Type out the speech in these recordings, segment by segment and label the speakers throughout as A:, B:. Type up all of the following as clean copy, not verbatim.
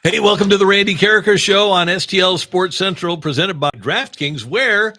A: Hey, welcome to the Randy Karraker Show on STL Sports Central, presented by DraftKings, where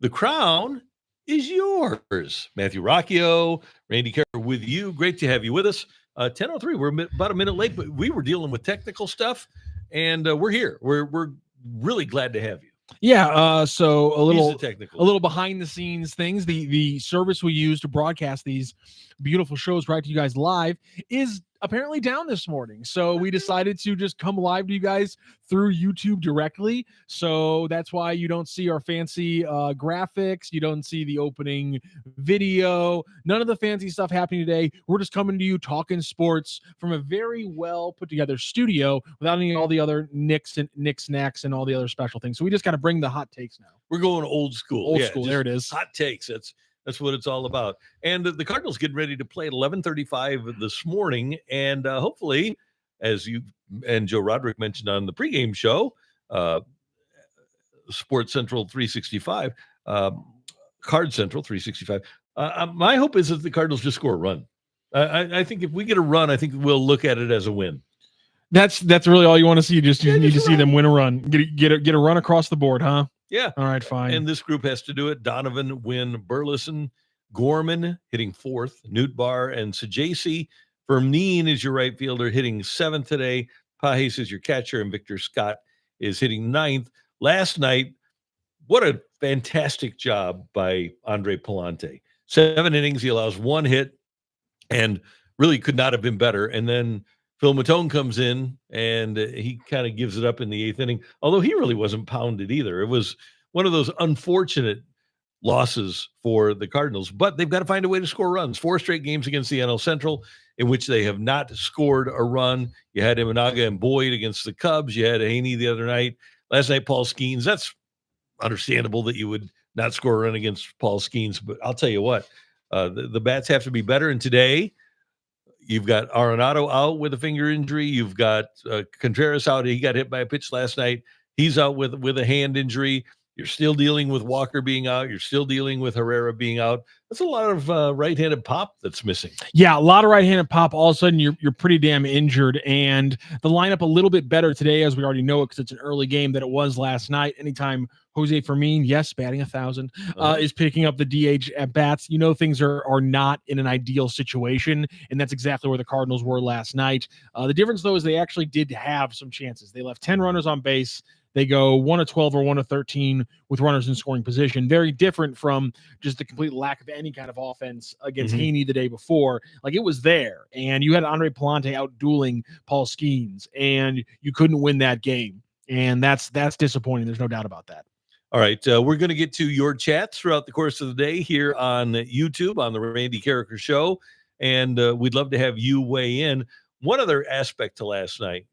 A: the crown is yours. Matthew Rocchio, Randy Karraker with you. Great to have you with us. 10:03. We're about a minute late, but we were dealing with technical stuff, and we're here. We're really glad to have you.
B: Yeah, so a
A: Technical.
B: little behind the scenes things. The service we use to broadcast these beautiful shows right to you guys live is apparently down this morning. So we decided to just come live to you guys through YouTube directly. So that's why you don't see our fancy graphics. You don't see the opening video. None of the fancy stuff happening today. We're just coming to you talking sports from a very well put together studio without any all the other nicks knacks and all the other special things. So we just got to bring the hot takes now.
A: We're going old school.
B: Old school. There it is.
A: Hot takes. That's what it's all about. And the Cardinals getting ready to play at 11:35 this morning. And hopefully, as you and Joe Roderick mentioned on the pregame show, Sports Central 365, Card Central 365, my hope is that the Cardinals just score a run. I think if we get a run, I think we'll look at it as a win.
B: That's really all you want to see. You need to see them win a run. Get a run across the board, huh?
A: Yeah.
B: All right, fine.
A: And this group has to do it. Donovan, Wynn, Burleson, Gorman hitting fourth, Newtbar, and Sajasi. Vermeen is your right fielder hitting seventh today. Pajes is your catcher, and Victor Scott is hitting ninth. Last night, what a fantastic job by Andre Palante. 7 innings, he allows 1 hit, and really could not have been better. And then Phil Matone comes in, and he kind of gives it up in the 8th inning, although he really wasn't pounded either. It was one of those unfortunate losses for the Cardinals, but they've got to find a way to score runs. 4 straight games against the NL Central in which they have not scored a run. You had Imanaga and Boyd against the Cubs. You had Haney the other night. Last night, Paul Skeens. That's understandable that you would not score a run against Paul Skeens, but I'll tell you what, the bats have to be better. And today, you've got Arenado out with a finger injury. You've got Contreras out. He got hit by a pitch last night. He's out with a hand injury. You're still dealing with Walker being out. You're still dealing with Herrera being out. That's a lot of right-handed pop that's missing.
B: Yeah, a lot of right-handed pop. All of a sudden, you're pretty damn injured. And the lineup a little bit better today, as we already know it, because it's an early game than it was last night. Anytime Jose Fermin, yes, batting 1,000, is picking up the DH at bats, you know things are not in an ideal situation, and that's exactly where the Cardinals were last night. The difference, though, is they actually did have some chances. They left 10 runners on base. They go 1 of 12 or 1 of 13 with runners in scoring position. Very different from just the complete lack of any kind of offense against Haney the day before. Like, it was there, and you had Andre Palante out dueling Paul Skeens, and you couldn't win that game, and that's disappointing. There's no doubt about that.
A: All right, we're going to get to your chats throughout the course of the day here on YouTube on the Randy Karraker Show, and we'd love to have you weigh in. One other aspect to last night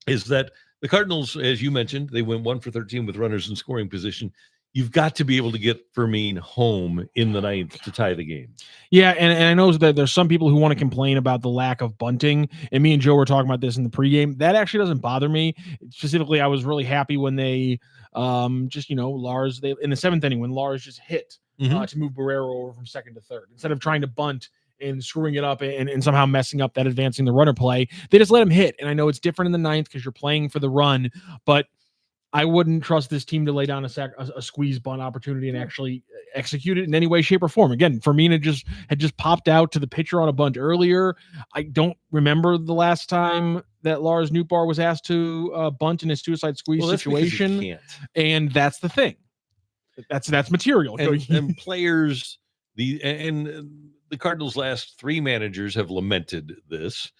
A: is that the Cardinals, as you mentioned, they went 1 for 13 with runners in scoring position. You've got to be able to get Fermin home in the 9th to tie the game.
B: Yeah, and I know that there's some people who want to complain about the lack of bunting, and me and Joe were talking about this in the pregame. That actually doesn't bother me. Specifically, I was really happy when they Lars, in the 7th inning, when Lars just hit to move Barrero over from second to third. Instead of trying to bunt and screwing it up and somehow messing up that advancing the runner play, they just let him hit. And I know it's different in the 9th because you're playing for the run, but I wouldn't trust this team to lay down a squeeze bunt opportunity and actually execute it in any way, shape, or form. Again, Fermin had just popped out to the pitcher on a bunt earlier. I don't remember the last time that Lars Newtbar was asked to bunt in a suicide squeeze situation, and that's the thing. That's material.
A: And players, the Cardinals' last 3 managers have lamented this.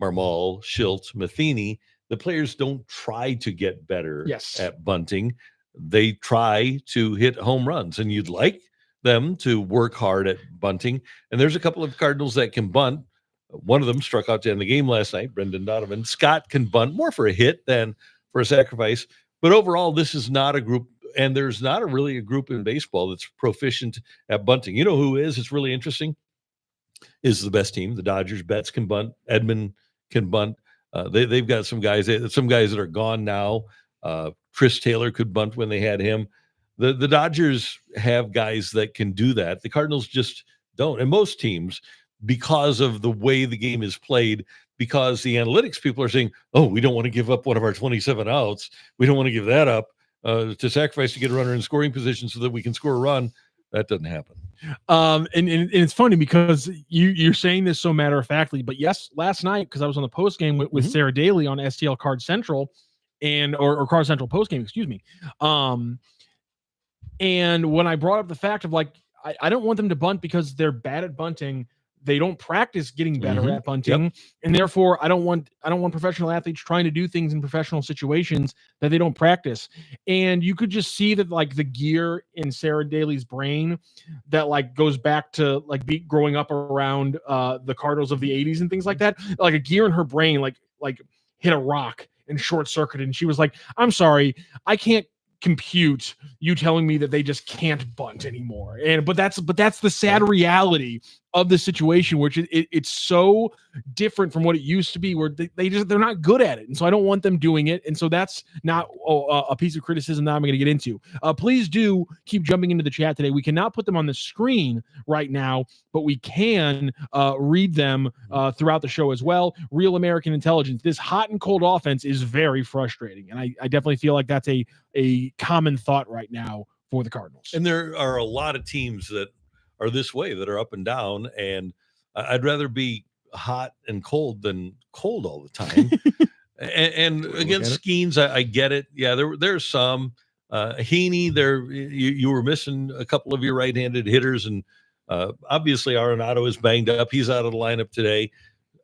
A: Marmol, Schultz, Matheny. The players don't try to get better at bunting. They try to hit home runs, and you'd like them to work hard at bunting. And there's a couple of Cardinals that can bunt. One of them struck out to end the game last night, Brendan Donovan. Scott can bunt more for a hit than for a sacrifice. But overall, this is not a group, and there's not really a group in baseball that's proficient at bunting. You know who is? It's really interesting. Is the best team. The Dodgers. Betts can bunt. Edmund can bunt. They've got some guys that are gone now. Chris Taylor could bunt when they had him. The Dodgers have guys that can do that. The Cardinals just don't. And most teams because of the way the game is played, because the analytics people are saying, oh, we don't want to give up one of our 27 outs. We don't want to give that up to sacrifice to get a runner in scoring position so that we can score a run. That doesn't happen.
B: And it's funny because you're saying this so matter of factly, but yes, last night, because I was on the post game with Sarah Daly on STL Card Central or Card Central post game, excuse me. And when I brought up the fact of like, I don't want them to bunt because they're bad at bunting. They don't practice getting better at bunting, and therefore I don't want professional athletes trying to do things in professional situations that they don't practice. And you could just see that like the gear in Sarah Daly's brain that like goes back to like growing up around the Cardinals of the 80s and things like that. Like a gear in her brain like hit a rock and short circuited, and she was like, "I'm sorry, I can't compute you telling me that they just can't bunt anymore." But that's the sad reality of the situation, which it's so different from what it used to be, where they're not good at it, and so I don't want them doing it, and so that's not a piece of criticism that I'm going to get into. Please do keep jumping into the chat today. We cannot put them on the screen right now, but we can read them throughout the show as well. Real American Intelligence: this hot and cold offense is very frustrating, and I definitely feel like that's a common thought right now for the Cardinals.
A: And there are a lot of teams that are this way, that are up and down, and I'd rather be hot and cold than cold all the time. and against Skeens, I get it. Yeah, there's some Heaney there. You were missing a couple of your right-handed hitters, and obviously Arenado is banged up. He's out of the lineup today.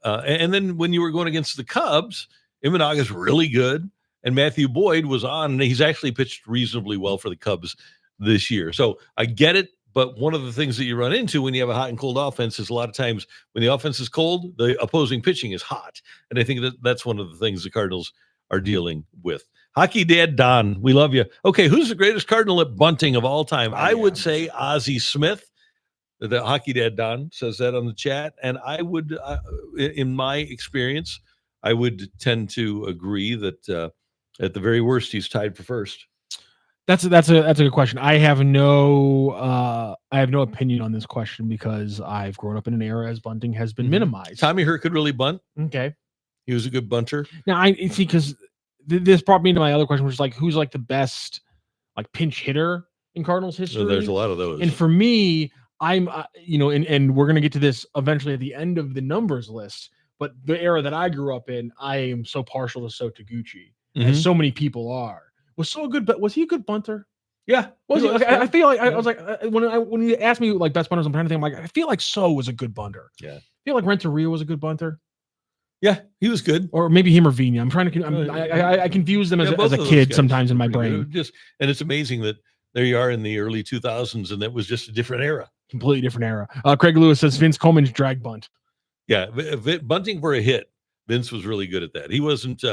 A: And then when you were going against the Cubs, Imanaga's really good, and Matthew Boyd was on, and he's actually pitched reasonably well for the Cubs this year. So I get it. But one of the things that you run into when you have a hot and cold offense is a lot of times when the offense is cold, the opposing pitching is hot. And I think that's one of the things the Cardinals are dealing with. Hockey Dad Don, we love you. Okay, who's the greatest Cardinal at bunting of all time? I would say Ozzie Smith. The Hockey Dad Don says that on the chat. And I would, in my experience, I would tend to agree that at the very worst, he's tied for first.
B: That's a good question. I have no opinion on this question because I've grown up in an era as bunting has been minimized.
A: Tommy Herr could really bunt.
B: Okay,
A: he was a good bunter.
B: Now I see, because this brought me to my other question, which is like, who's like the best like pinch hitter in Cardinals history?
A: So there's a lot of those.
B: And for me, I'm and we're gonna get to this eventually at the end of the numbers list. But the era that I grew up in, I am so partial to Sota Gucci, as so many people are. Was he a good bunter?
A: Yeah.
B: Was he? Okay, I feel like I was like when you asked me like best bunters, I'm trying to think. I'm like, I feel like So was a good bunter.
A: Yeah.
B: I feel like Renteria was a good bunter.
A: Yeah, he was good.
B: Or maybe him or Vina. I'm trying to. I confuse them as a kid sometimes in my brain.
A: And it's amazing that there you are in the early 2000s, and that was just a different era.
B: Completely different era. Craig Lewis says Vince Coleman's drag bunt.
A: Yeah, bunting for a hit. Vince was really good at that. He wasn't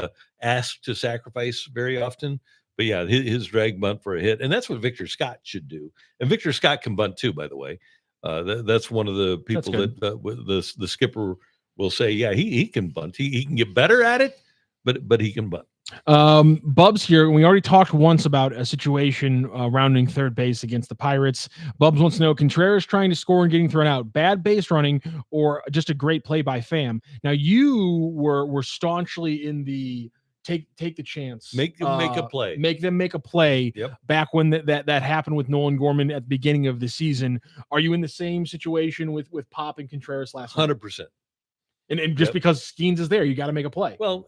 A: asked to sacrifice very often. But yeah, his drag bunt for a hit, and that's what Victor Scott should do. And Victor Scott can bunt too, by the way. That's one of the people that the skipper will say, yeah, he can bunt. He can get better at it, but he can bunt.
B: Bubs here, and we already talked once about a situation rounding third base against the Pirates. Bubs wants to know, Contreras trying to score and getting thrown out, bad base running, or just a great play by Pham? Now you were staunchly in the take the chance,
A: make them make a play,
B: make them make a play.
A: Yep.
B: Back when that happened with Nolan Gorman at the beginning of the season. Are you in the same situation with Pop and Contreras last night?
A: 100%.
B: And just because Skeens is there, you got to make a play.
A: Well,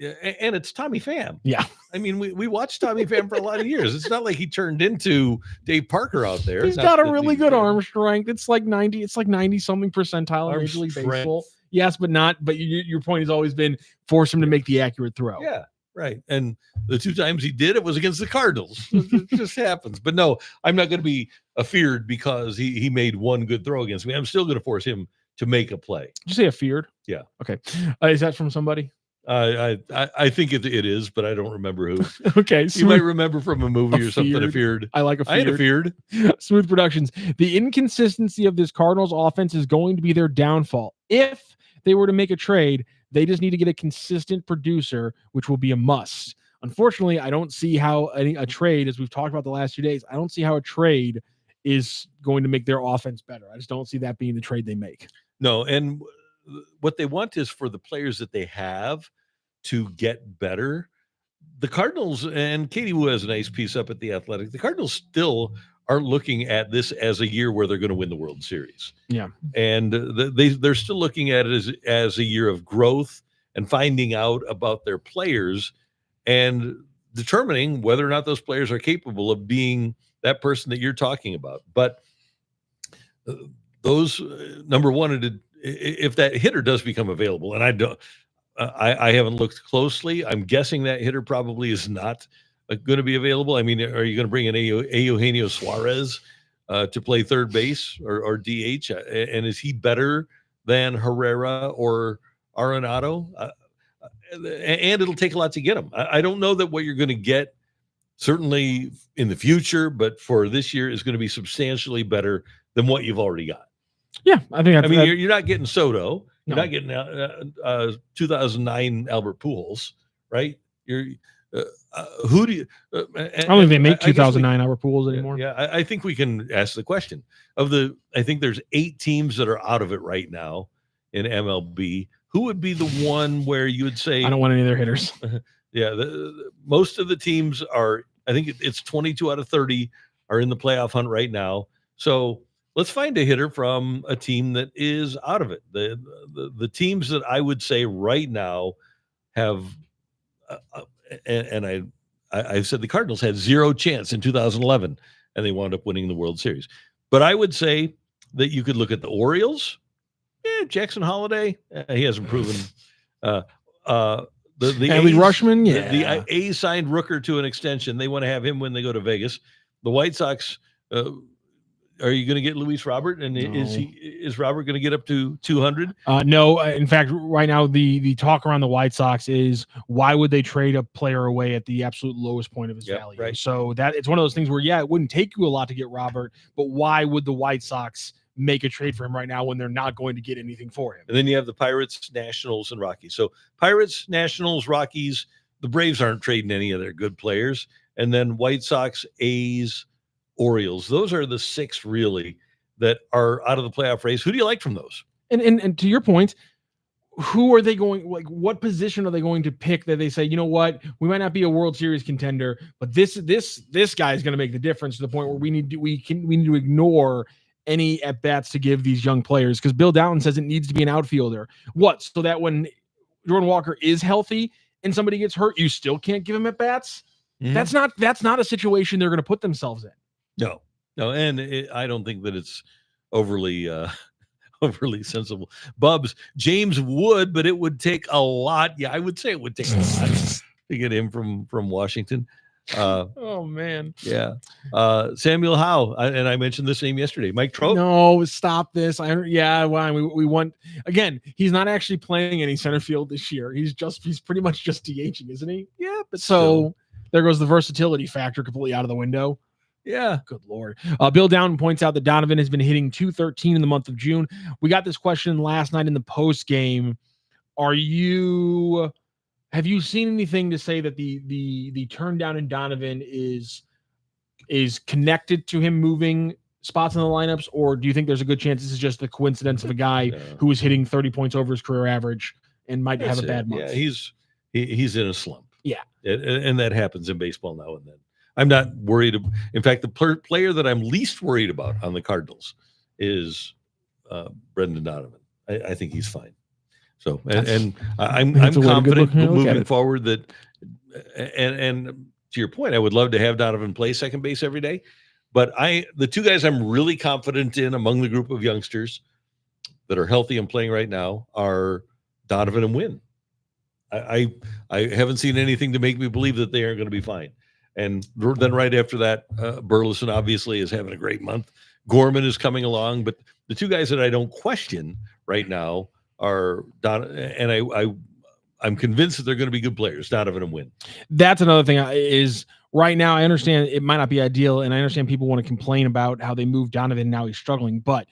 A: and it's Tommy Pham.
B: Yeah.
A: I mean, we watched Tommy Pham for a lot of years. It's not like he turned into Dave Parker out there.
B: He's got a really good arm strength. It's like 90 something percentile in Major League Baseball. Yes, but your point has always been force him to make the accurate throw.
A: Yeah, right. And the two times he did, it was against the Cardinals. It just happens. But no, I'm not going to be afeared because he made one good throw against me. I'm still going to force him to make a play.
B: Did you say afeared?
A: Yeah.
B: Okay. Is that from somebody?
A: I think it is, but I don't remember who.
B: Okay.
A: You might remember from a movie or something. Afeared.
B: I like afeared.
A: I had afeared.
B: Smooth Productions. The inconsistency of this Cardinals offense is going to be their downfall. If they were to make a trade, they just need to get a consistent producer, which will be a must. Unfortunately, I don't see how a trade, as we've talked about the last 2 days, I don't see how a trade is going to make their offense better. I just don't see that being the trade they make.
A: No, and what they want is for the players that they have to get better. The Cardinals, and Katie Wu has a nice piece up at The Athletic, the Cardinals still aren't looking at this as a year where they're going to win the World Series.
B: Yeah.
A: And they're still looking at it as a year of growth and finding out about their players and determining whether or not those players are capable of being that person that you're talking about. But those, number one, if that hitter does become available, and I haven't looked closely. I'm guessing that hitter probably is not going to be available. I mean, are you going to bring in Eugenio Suarez to play third base or DH? And is he better than Herrera or Arenado? And it'll take a lot to get him. I don't know that what you're going to get, certainly in the future, but for this year is going to be substantially better than what you've already got.
B: Yeah, I think.
A: You're not getting Soto. You're not getting 2009 Albert Pujols, right? Who do you?
B: I don't think they make 2009 Albert Pujols anymore.
A: Yeah, I think we can ask the question I think there's 8 teams that are out of it right now in MLB. Who would be the one where you would say
B: I don't want any of their hitters?
A: Yeah, most of the teams are. I think it's 22 out of 30 are in the playoff hunt right now. So let's find a hitter from a team that is out of it. The teams that I would say right now have, and I said the Cardinals had 0 chance in 2011, and they wound up winning the World Series. But I would say that you could look at the Orioles. Yeah, Jackson Holiday, he hasn't proven. The
B: Adley Rutschman, yeah.
A: The A's signed Rooker to an extension. They want to have him when they go to Vegas. The White Sox. Are you going to get Luis Robert? And
B: No.
A: is Robert going to get up to 200?
B: No. In fact, right now the talk around the White Sox is why would they trade a player away at the absolute lowest point of his value?
A: Right.
B: So that it's one of those things where it wouldn't take you a lot to get Robert, but why would the White Sox make a trade for him right now when they're not going to get anything for him?
A: And then you have the Pirates, Nationals, and Rockies. So Pirates, Nationals, Rockies. The Braves aren't trading any of their good players, and then White Sox, A's, Orioles. Those are the 6 really that are out of the playoff race. Who do you like from those?
B: And to your point, who are they going, like what position are they going to pick that they say, you know what, we might not be a World Series contender, but this guy is going to make the difference to the point where we need to ignore any at bats to give these young players, because Bill Dowden says it needs to be an outfielder. What? So that when Jordan Walker is healthy and somebody gets hurt, you still can't give him at bats?
A: Mm-hmm.
B: That's not a situation they're going to put themselves in.
A: No, and I don't think that it's overly sensible. Bubs, James would, but it would take a lot. Yeah, I would say it would take a lot to get him from Washington.
B: Oh man,
A: yeah. Samuel Howe, and I mentioned this name yesterday. Mike Trout.
B: No, stop this. We want again. He's not actually playing any center field this year. He's pretty much just DHing, isn't he?
A: Yeah, but
B: so there goes the versatility factor completely out of the window.
A: Yeah.
B: Good Lord. Bill Dowden points out that Donovan has been hitting .213 in the month of June. We got this question last night in the post game. Have you seen anything to say that the turn down in Donovan is connected to him moving spots in the lineups, or do you think there's a good chance this is just the coincidence of a guy who is hitting 30 points over his career average and might have a bad month?
A: Yeah, he's in a slump.
B: Yeah.
A: And that happens in baseball now and then. I'm not worried. In fact, the player that I'm least worried about on the Cardinals is Brendan Donovan. I think he's fine. So, and I'm confident moving forward that, and to your point, I would love to have Donovan play second base every day. But the 2 guys I'm really confident in among the group of youngsters that are healthy and playing right now are Donovan and Wynn. I haven't seen anything to make me believe that they aren't going to be fine. And then right after that, Burleson obviously is having a great month. Gorman is coming along, but the 2 guys that I don't question right now are and I'm convinced that they're going to be good players, Donovan and Wynn.
B: That's another thing is right now. I understand it might not be ideal, and I understand people want to complain about how they moved Donovan. Now he's struggling, but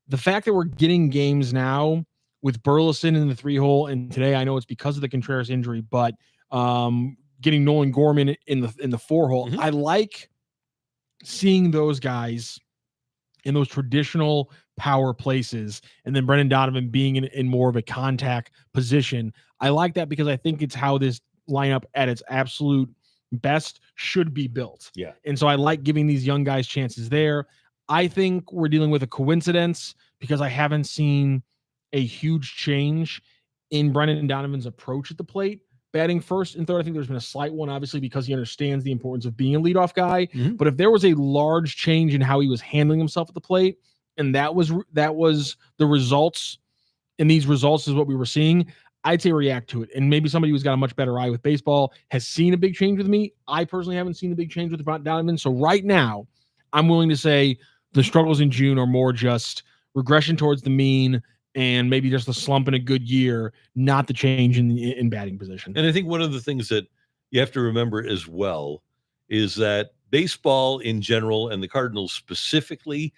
B: the fact that we're getting games now with Burleson in the 3-hole, and today I know it's because of the Contreras injury, but getting Nolan Gorman in the 4-hole.
A: Mm-hmm.
B: I like seeing those guys in those traditional power places, and then Brendan Donovan being in more of a contact position. I like that because I think it's how this lineup at its absolute best should be built.
A: Yeah.
B: And so I like giving these young guys chances there. I think we're dealing with a coincidence because I haven't seen a huge change in Brendan Donovan's approach at the plate. Batting first and third, I think there's been a slight one, obviously, because he understands the importance of being a leadoff guy.
A: Mhm.
B: But if there was a large change in how he was handling himself at the plate, and that was the results, and these results is what we were seeing, I'd say react to it. And maybe somebody who's got a much better eye with baseball has seen a big change with me. I personally haven't seen the big change with Donovan. So right now, I'm willing to say the struggles in June are more just regression towards the mean and maybe just a slump in a good year, not the change in batting position.
A: And I think one of the things that you have to remember as well is that baseball in general and the Cardinals specifically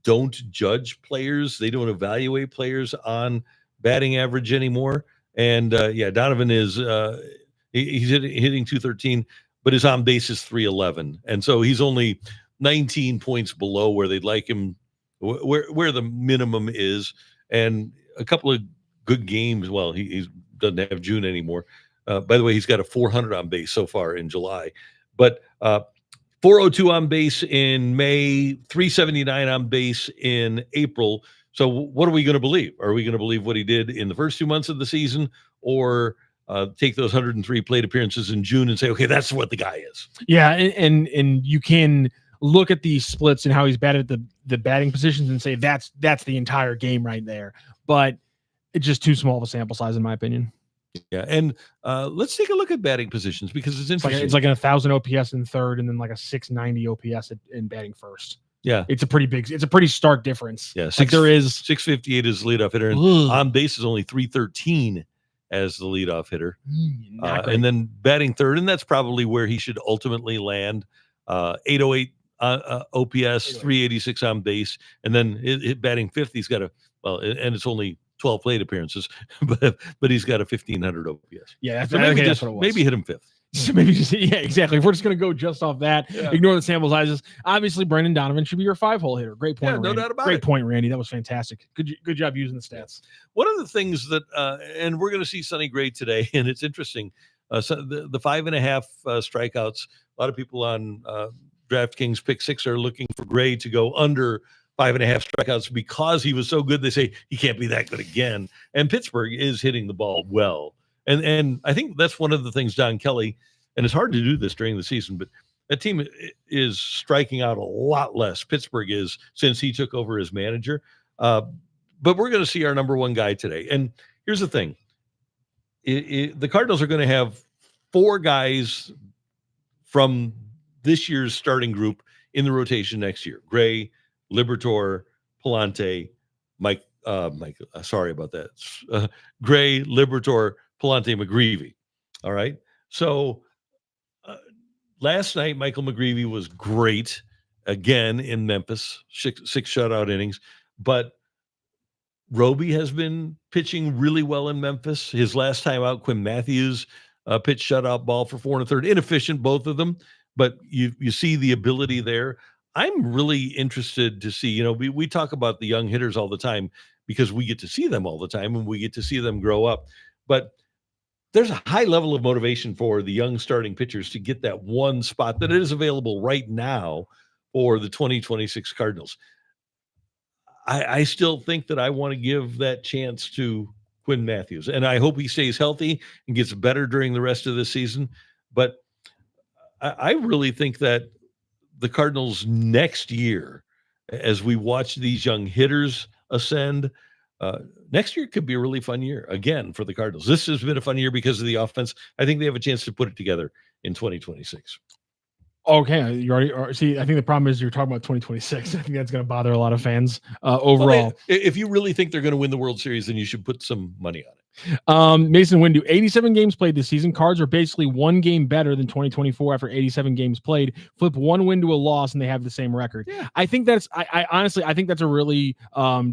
A: don't judge players. They don't evaluate players on batting average anymore. And Donovan is he's hitting 213, but his on base is 311. And so he's only 19 points below where they'd like him, where the minimum is. And a couple of good games. Well, he doesn't have June anymore. By the way, he's got a 400 on base so far in July, but 402 on base in May, 379 on base in April. So what are we going to believe? Are we going to believe what he did in the first 2 months of the season, or take those 103 plate appearances in June and say, okay, that's what the guy is?
B: Yeah, and you can look at these splits and how he's batted at the batting positions and say that's the entire game right there. But it's just too small of a sample size, in my opinion.
A: Yeah, and let's take a look at batting positions because it's interesting.
B: It's like an 1,000 OPS in third, and then like a 690 OPS in batting first.
A: Yeah,
B: it's a pretty stark difference.
A: Yeah,
B: there is
A: 658 as leadoff hitter, and on base is only 313 as the leadoff hitter, and then batting third, and that's probably where he should ultimately land. 808 OPS, 386 on base, and then batting fifth, he's got and it's only 12 plate appearances, but he's got a 1,500 OPS.
B: Yeah,
A: so maybe that's what it was. Maybe hit him fifth.
B: So maybe exactly. If we're just going to go just off that, ignore the sample sizes. Obviously, Brendan Donovan should be your 5-hole hitter. Great point,
A: no
B: Randy.
A: doubt about it.
B: Great point, Randy. That was fantastic. Good job using the stats.
A: One of the things that, and we're going to see Sonny Gray today, and it's interesting. So the 5.5 strikeouts. A lot of people on DraftKings Pick 6 are looking for Gray to go under 5.5 strikeouts because he was so good. They say he can't be that good again. And Pittsburgh is hitting the ball well. And I think that's one of the things Don Kelly, and it's hard to do this during the season, but that team is striking out a lot less. Pittsburgh is, since he took over as manager. But we're going to see our number one guy today. And here's the thing. The Cardinals are going to have 4 guys from this year's starting group in the rotation next year. Gray, Liberatore, Palante, Mike. Sorry about that. Gray, Liberatore, Palante, McGreevy. All right. So last night, Michael McGreevy was great again in Memphis, 6 shutout innings. But Roby has been pitching really well in Memphis. His last time out, Quinn Matthews pitched shutout ball for 4 1/3. Inefficient, both of them. But you see the ability there. I'm really interested to see, we talk about the young hitters all the time because we get to see them all the time and we get to see them grow up. But there's a high level of motivation for the young starting pitchers to get that one spot that is available right now for the 2026 Cardinals. I still think that I want to give that chance to Quinn Matthews, and I hope he stays healthy and gets better during the rest of the season. But I really think that the Cardinals next year, as we watch these young hitters ascend, next year could be a really fun year again for the Cardinals. This has been a fun year because of the offense. I think they have a chance to put it together in 2026.
B: Okay, you already see. I think the problem is you're talking about 2026. I think that's going to bother a lot of fans overall.
A: Well, if you really think they're going to win the World Series, then you should put some money on it.
B: Mason Windu, 87 games played this season. Cards are basically 1 game better than 2024 after 87 games played. Flip 1 win to a loss, and they have the same record. Yeah. I think that's. I honestly, I think that's a really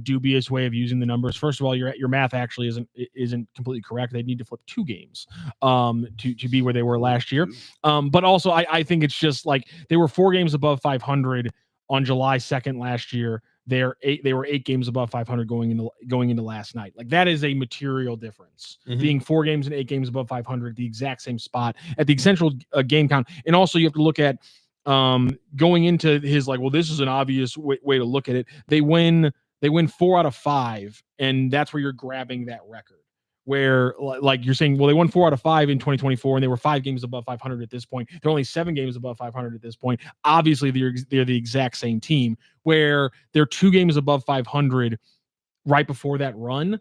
B: dubious way of using the numbers. First of all, your math actually isn't completely correct. They need to flip 2 games to be where they were last year. But also, I think it's just like they were 4 games above 500 on July 2nd last year. they were 8 games above 500 going into last night. Like, that is a material difference. Being 4 games and 8 games above 500, the exact same spot at the essential game count. And also, you have to look at going into his, like, well, this is an obvious way to look at it. They win 4 out of 5, and that's where you're grabbing that record. Where, like, you're saying, well, they won 4 out of 5 in 2024, and they were 5 games above 500 at this point. They're only 7 games above 500 at this point. Obviously, they're the exact same team, where they're 2 games above 500 right before that run.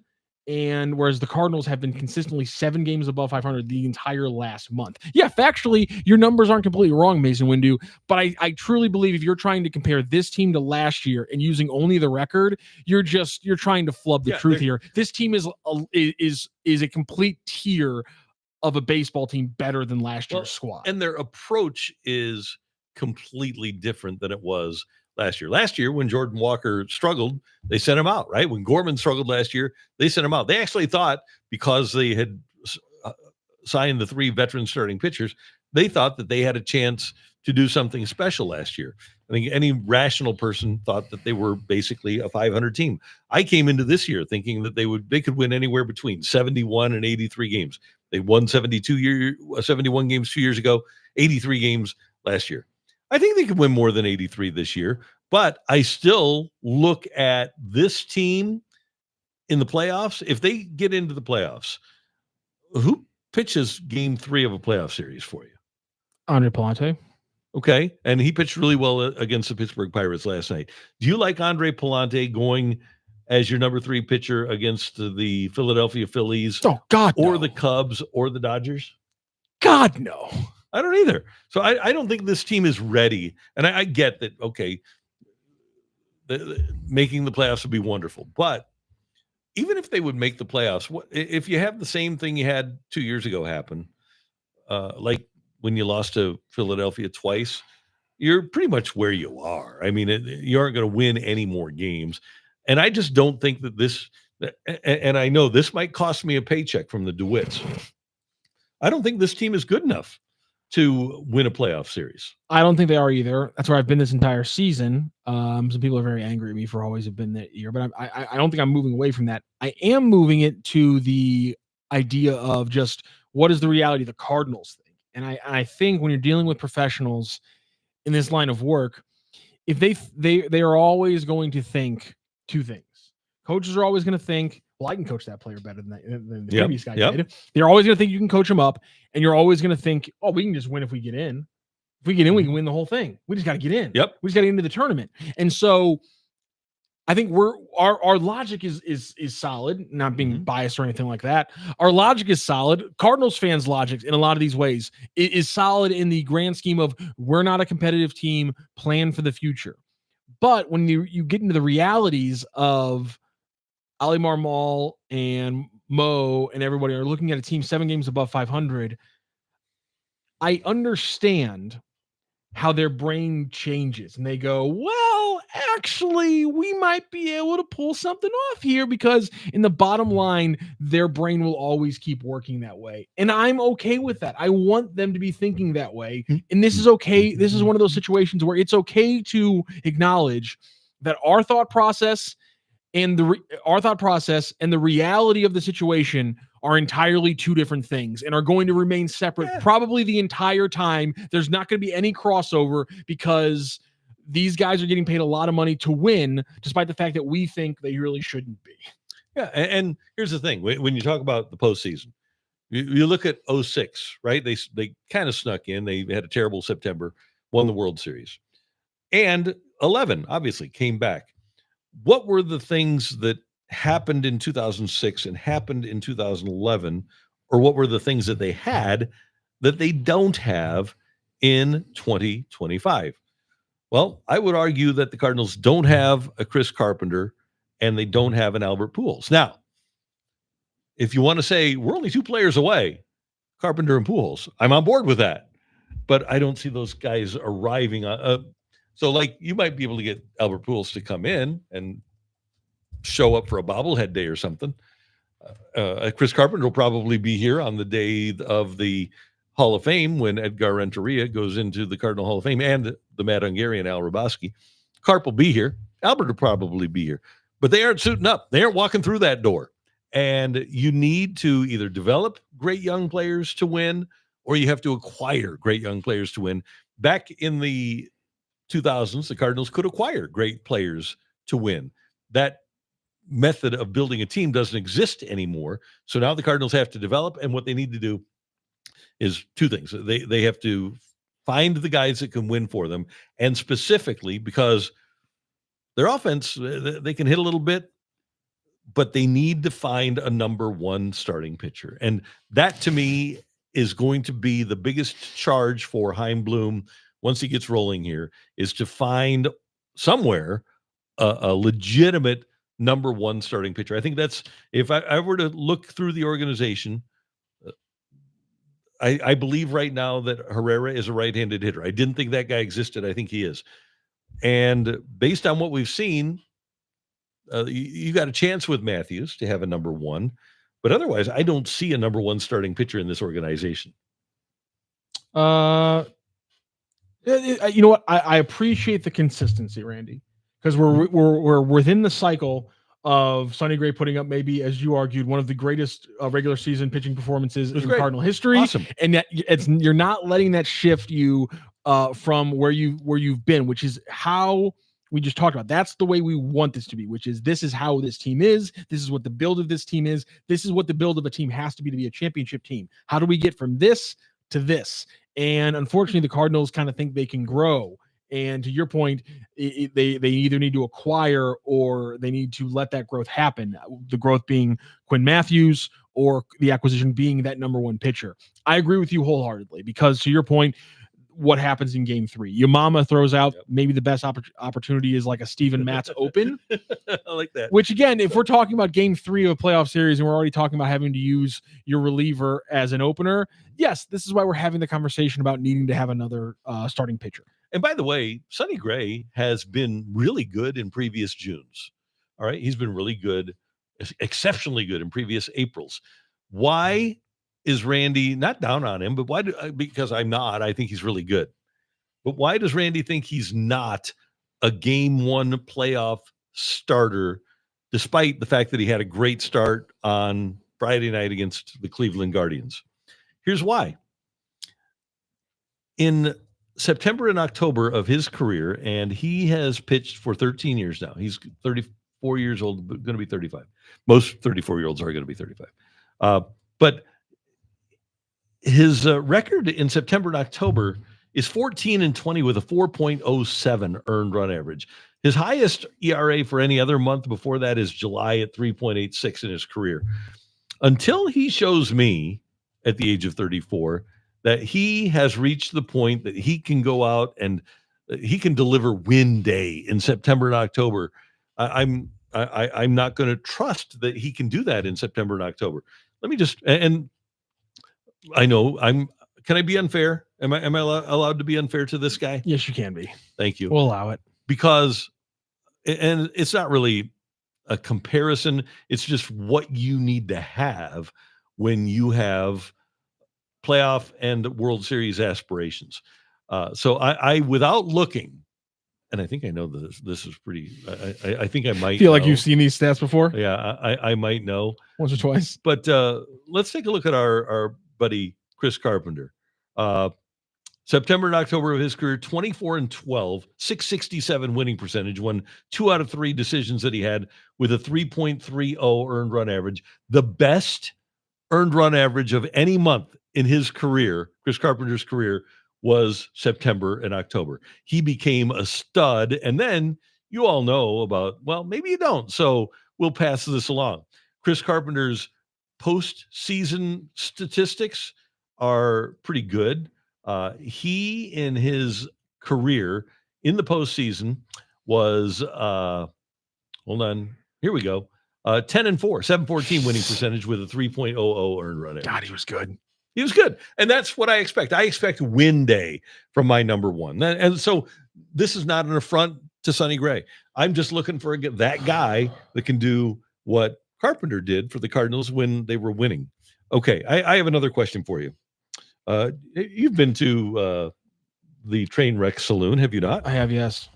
B: And whereas the Cardinals have been consistently 7 games above 500 the entire last month. Yeah, factually, your numbers aren't completely wrong, Mason Windu, but I truly believe if you're trying to compare this team to last year and using only the record, you're trying to flub the truth here. This team is a complete tier of a baseball team better than last year's squad.
A: And their approach is completely different than it was last year. Last year, when Jordan Walker struggled, they sent him out, right? When Gorman struggled last year, they sent him out. They actually thought, because they had signed the 3 veteran starting pitchers, they thought that they had a chance to do something special last year. I think any rational person thought that they were basically a 500 team. I came into this year thinking that they could win anywhere between 71 and 83 games. They won 71 games 2 years ago, 83 games last year. I think they could win more than 83 this year, but I still look at this team in the playoffs. If they get into the playoffs, who pitches game 3 of a playoff series for you?
B: Andre Pallante.
A: Okay, and he pitched really well against the Pittsburgh Pirates last night. Do you like Andre Pallante going as your number 3 pitcher against the Philadelphia Phillies?
B: Oh, God,
A: or
B: no.
A: the Cubs or the Dodgers?
B: God, no.
A: I don't either. So I don't think this team is ready. And I get that, okay, making the playoffs would be wonderful. But even if they would make the playoffs, if you have the same thing you had 2 years ago happen, like when you lost to Philadelphia twice, you're pretty much where you are. I mean, you aren't going to win any more games. And I just don't think that this, and I know this might cost me a paycheck from the DeWitts. I don't think this team is good enough to win a playoff series.
B: I don't think they are either. That's where I've been this entire season. Some people are very angry at me for always have been that year, but I don't think I'm moving away from that. I am moving it to the idea of just what is the reality of the Cardinals thing. And I think when you're dealing with professionals in this line of work, if they are always going to think 2 things. Coaches are always going to think, well, I can coach that player better than the previous guy did. They're always going to think you can coach them up, and you're always going to think, oh, we can just win if we get in. If we get in, we can win the whole thing. We just got to get in.
A: Yep.
B: We just got to get into the tournament. And so I think our logic is solid, not being biased or anything like that. Our logic is solid. Cardinals fans' logic in a lot of these ways is solid in the grand scheme of we're not a competitive team, plan for the future. But when you get into the realities of Ali Marmol and Mo and everybody are looking at a team 7 games above 500, I understand how their brain changes and they go, well, actually, we might be able to pull something off here, because in the bottom line, their brain will always keep working that way. And I'm okay with that. I want them to be thinking that way. And this is okay. This is one of those situations where it's okay to acknowledge that our thought process and the reality of the situation are entirely 2 different things and are going to remain separate probably the entire time. There's not going to be any crossover because these guys are getting paid a lot of money to win, despite the fact that we think they really shouldn't be.
A: Yeah, and here's the thing. When you talk about the postseason, you look at 06, right? They kind of snuck in. They had a terrible September, won the World Series. And 11, obviously, came back. What were the things that happened in 2006 and happened in 2011, or what were the things that they had that they don't have in 2025? Well, I would argue that the Cardinals don't have a Chris Carpenter and they don't have an Albert Pujols. Now, if you want to say we're only 2 players away, Carpenter and Pujols, I'm on board with that. But I don't see those guys arriving on so, like, you might be able to get Albert Pujols to come in and show up for a bobblehead day or something. Chris Carpenter will probably be here on the day of the Hall of Fame when Edgar Renteria goes into the Cardinal Hall of Fame, and the Mad Hungarian Al Raboski. Carp will be here. Albert will probably be here, but they aren't suiting up. They aren't walking through that door. And you need to either develop great young players to win, or you have to acquire great young players to win. Back in the 2000s, the Cardinals could acquire great players to win. That method of building a team doesn't exist anymore. So now the Cardinals have to develop, and what they need to do is two things. They have to find the guys that can win for them, and specifically because their offense, they can hit a little bit, but they need to find a number one starting pitcher. And that, to me, is going to be the biggest charge for Chaim Bloom once he gets rolling here, is to find somewhere a legitimate number one starting pitcher. I think that's, if I were to look through the organization, I believe right now that Herrera is a right-handed hitter. I didn't think that guy existed. I think he is. And based on what we've seen, you got a chance with Matthews to have a number one, but otherwise, I don't see a number one starting pitcher in this organization.
B: You know what? I appreciate the consistency, Randy, because we're within the cycle of Sonny Gray putting up, maybe, as you argued, one of the greatest regular season pitching performances in Cardinal history.
A: Awesome.
B: And that you're not letting that shift you from where you've been, which is how we just talked about. That's the way we want this to be, which is, this is how this team is. This is what the build of this team is. This is what the build of a team has to be a championship team. How do we get from this to this? And unfortunately, the Cardinals kind of think they can grow. And to your point, they either need to acquire or they need to let that growth happen. The growth being Quinn Matthews, or the acquisition being that number one pitcher. I agree with you wholeheartedly, because to your point, what happens in game 3? Yamama throws out maybe the best opportunity is like a Steven Matz open.
A: I like that.
B: Which, again, if we're talking about game 3 of a playoff series and we're already talking about having to use your reliever as an opener, yes, this is why we're having the conversation about needing to have another starting pitcher.
A: And by the way, Sonny Gray has been really good in previous Junes. All right. He's been really good, exceptionally good in previous Aprils. Why is Randy not down on him? But why? Because I'm not. I think he's really good. But why does Randy think he's not a game 1 playoff starter, despite the fact that he had a great start on Friday night against the Cleveland Guardians? Here's why. In September and October of his career, and he has pitched for 13 years now. He's 34 years old, but going to be 35. Most 34-year-olds are going to be 35. But his record in September and October is 14-20 with a 4.07 earned run average. His highest ERA for any other month before that is July at 3.86 in his career. Until he shows me at the age of 34 that he has reached the point that he can go out and he can deliver win day in September and October, I'm not going to trust that he can do that in September and October. Let me just, and I know can I be unfair? Am I allowed to be unfair to this guy?
B: Yes, you can be.
A: Thank you.
B: We'll allow it.
A: Because, and it's not really a comparison. It's just what you need to have when you have playoff and World Series aspirations. So I without looking, and I think I know this is pretty, I think I might
B: feel
A: know.
B: like you've seen these stats before.
A: Yeah, I might know
B: once or twice.
A: But let's take a look at our buddy Chris Carpenter. September and October of his career, 24-12, 667 winning percentage, won 2 out of 3 decisions that he had with a 3.30 earned run average. The best earned run average of any month in his career, Chris Carpenter's career, was September and October. He became a stud. And then you all know about, well, maybe you don't. So we'll pass this along. Chris Carpenter's postseason statistics are pretty good. He, in his career in the postseason, was, hold on, here we go, 10-4, 714 winning percentage with a 3.00 earned run average.
B: God, he was good.
A: He was good. And that's what I expect. I expect win day from my number one. And so this is not an affront to Sonny Gray. I'm just looking for that guy that can do what Carpenter did for the Cardinals when they were winning. Okay, I have another question for you. You've been to the Trainwreck Saloon, have you not?
B: I have, yes.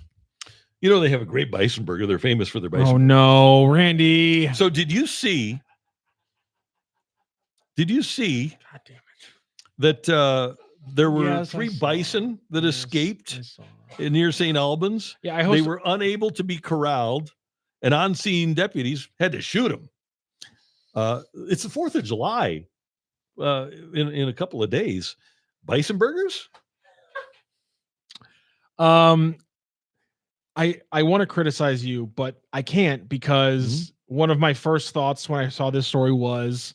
A: You know, they have a great bison burger. They're famous for their bison
B: Oh
A: burger.
B: no, Randy.
A: So did you see
B: God damn it.
A: that there were
B: Yes, I
A: 3
B: saw.
A: bison that
B: Yes,
A: escaped
B: I saw.
A: near St. Albans?
B: Yeah, I
A: They
B: hosted.
A: were unable to be corralled, and on-scene deputies had to shoot them. It's the 4th of July in a couple of days. Bison burgers?
B: I want to criticize you, but I can't because one of my first thoughts when I saw this story was,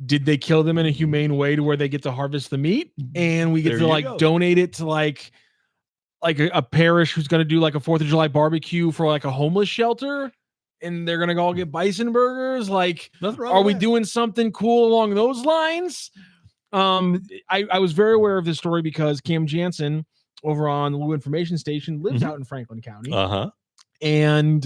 B: did they kill them in a humane way to where they get to harvest the meat and we get
A: There
B: to
A: you
B: like
A: go.
B: donate it to like a parish who's going to do like a 4th of July barbecue for like a homeless shelter, and they're going to go all get bison burgers? Like,
A: Nothing wrong
B: are
A: with
B: we
A: that.
B: doing something cool along those lines? I was very aware of this story because Cam Jansen over on the Lou Information Station lives out in Franklin County. And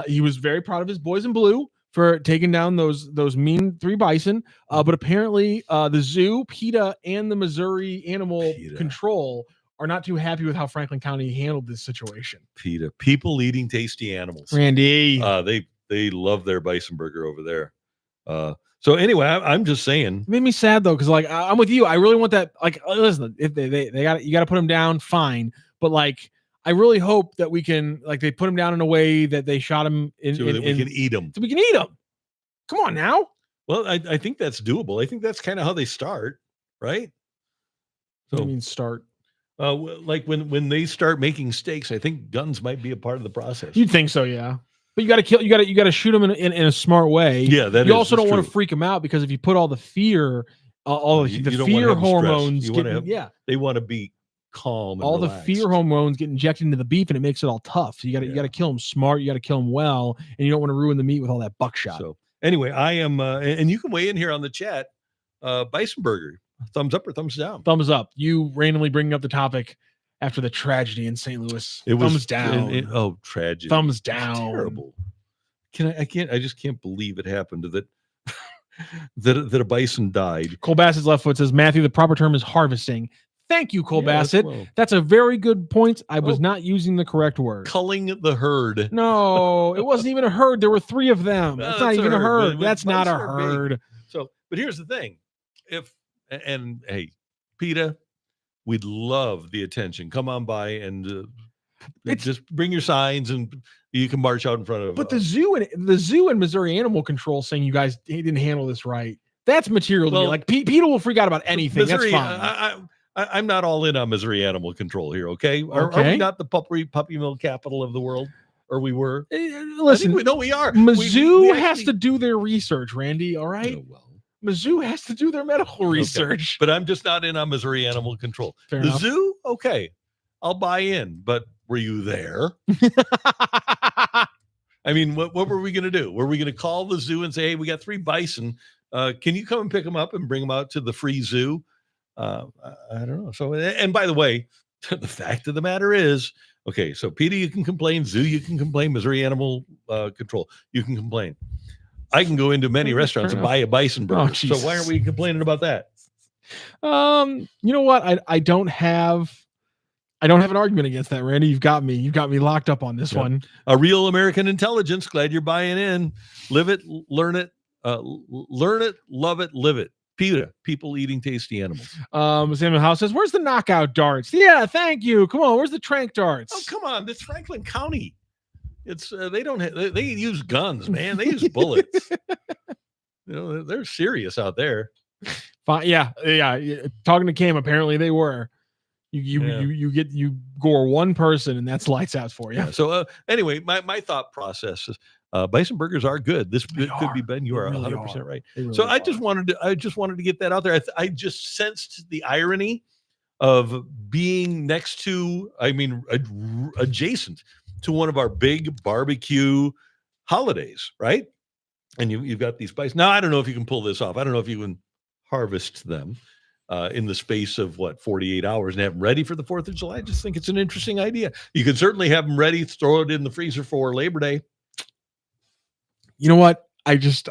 B: he was very proud of his boys in blue for taking down those mean 3 bison. But apparently the zoo, PETA, and the Missouri Animal Control are not too happy with how Franklin County handled this situation.
A: PETA, people eating tasty animals.
B: Randy.
A: They love their bison burger over there. So anyway, I'm just saying.
B: It made me sad though, because like I'm with you. I really want that. Like, listen, if they got, you got to put them down, fine. But like, I really hope that we can, like, they put him down in a way that they shot him in,
A: so that we can eat them.
B: So we can eat them. Come on now.
A: Well, I think that's doable. I think that's kind of how they start, right?
B: So, what do you mean start?
A: Like when they start making steaks, I think guns might be a part of the process.
B: You'd think so, yeah. But you got to kill. You got to shoot them in a smart way.
A: Yeah, that
B: you also don't want
A: true.
B: to freak them out, because if you put all the fear, all the fear hormones,
A: they want to be calm. And
B: all
A: relaxed.
B: the fear hormones get injected into the beef, and it makes it all tough. So you got to kill them smart. You got to kill them well, and you don't want to ruin the meat with all that buckshot.
A: So anyway, I am, and you can weigh in here on the chat. Bison burger, thumbs up or thumbs down?
B: Thumbs up. You randomly bringing up the topic after the tragedy in St. Louis.
A: It was
B: thumbs down.
A: Tragedy.
B: Thumbs down.
A: Terrible. I just can't believe it happened that that a bison died.
B: Cole Bassett's left foot says, Matthew, the proper term is harvesting. Thank you, Cole Bassett.
A: Well,
B: that's a very good point. I was not using the correct word.
A: Culling the herd.
B: No, it wasn't even a herd. There were 3 of them. That's not even a herd. That's not a herd.
A: Big. So, but here's the thing. Hey, PETA, we'd love the attention. Come on by and just bring your signs and you can march out in front of.
B: But the zoo and Missouri Animal Control saying you guys didn't handle this right. That's material to me. Like PETA will freak out about anything.
A: Missouri,
B: that's fine.
A: I'm not all in on Missouri Animal Control here. Okay, are we not the puppy mill capital of the world? Or we were?
B: Listen,
A: we are.
B: Mizzou has to do their research, Randy. All right.
A: Oh, well.
B: Mizzou has to do their medical research.
A: But I'm just not in on Missouri Animal Control.
B: Fair
A: the
B: enough.
A: zoo, okay, I'll buy in. But were you there? I mean, what were we going to do? Were we going to call the zoo and say, hey, we got 3 bison. Can you come and pick them up and bring them out to the free zoo? I don't know. So, and by the way, the fact of the matter is, okay, so PETA, you can complain. Zoo, you can complain. Missouri Animal Control, you can complain. I can go into many restaurants and buy a bison burger. So why aren't we complaining about that?
B: You know what? I don't have an argument against that, Randy. You've got me locked up on this one.
A: A real American intelligence. Glad you're buying in. Live it, learn it, love it, live it. PETA, people eating tasty animals.
B: Samuel House says, where's the knockout darts? Yeah, thank you. Come on, where's the trank darts?
A: Oh, come on. It's Franklin County. It's they use guns, man. They use bullets. They're serious out there.
B: Fine. Yeah. Talking to Cam, apparently they were. You gore one person and that's lights out for you.
A: Yeah. So anyway, my thought process is bison burgers are good. This could be Ben. You are 100% right. Really so I just wanted to get that out there. I just sensed the irony of being next to, adjacent to one of our big barbecue holidays, right? And you've got these bison. Now I don't know if you can pull this off. I don't know if you can harvest them in the space of 48 hours and have them ready for the 4th of July. I just think it's an interesting idea. You can certainly have them ready, throw it in the freezer for Labor Day.
B: You know what? There's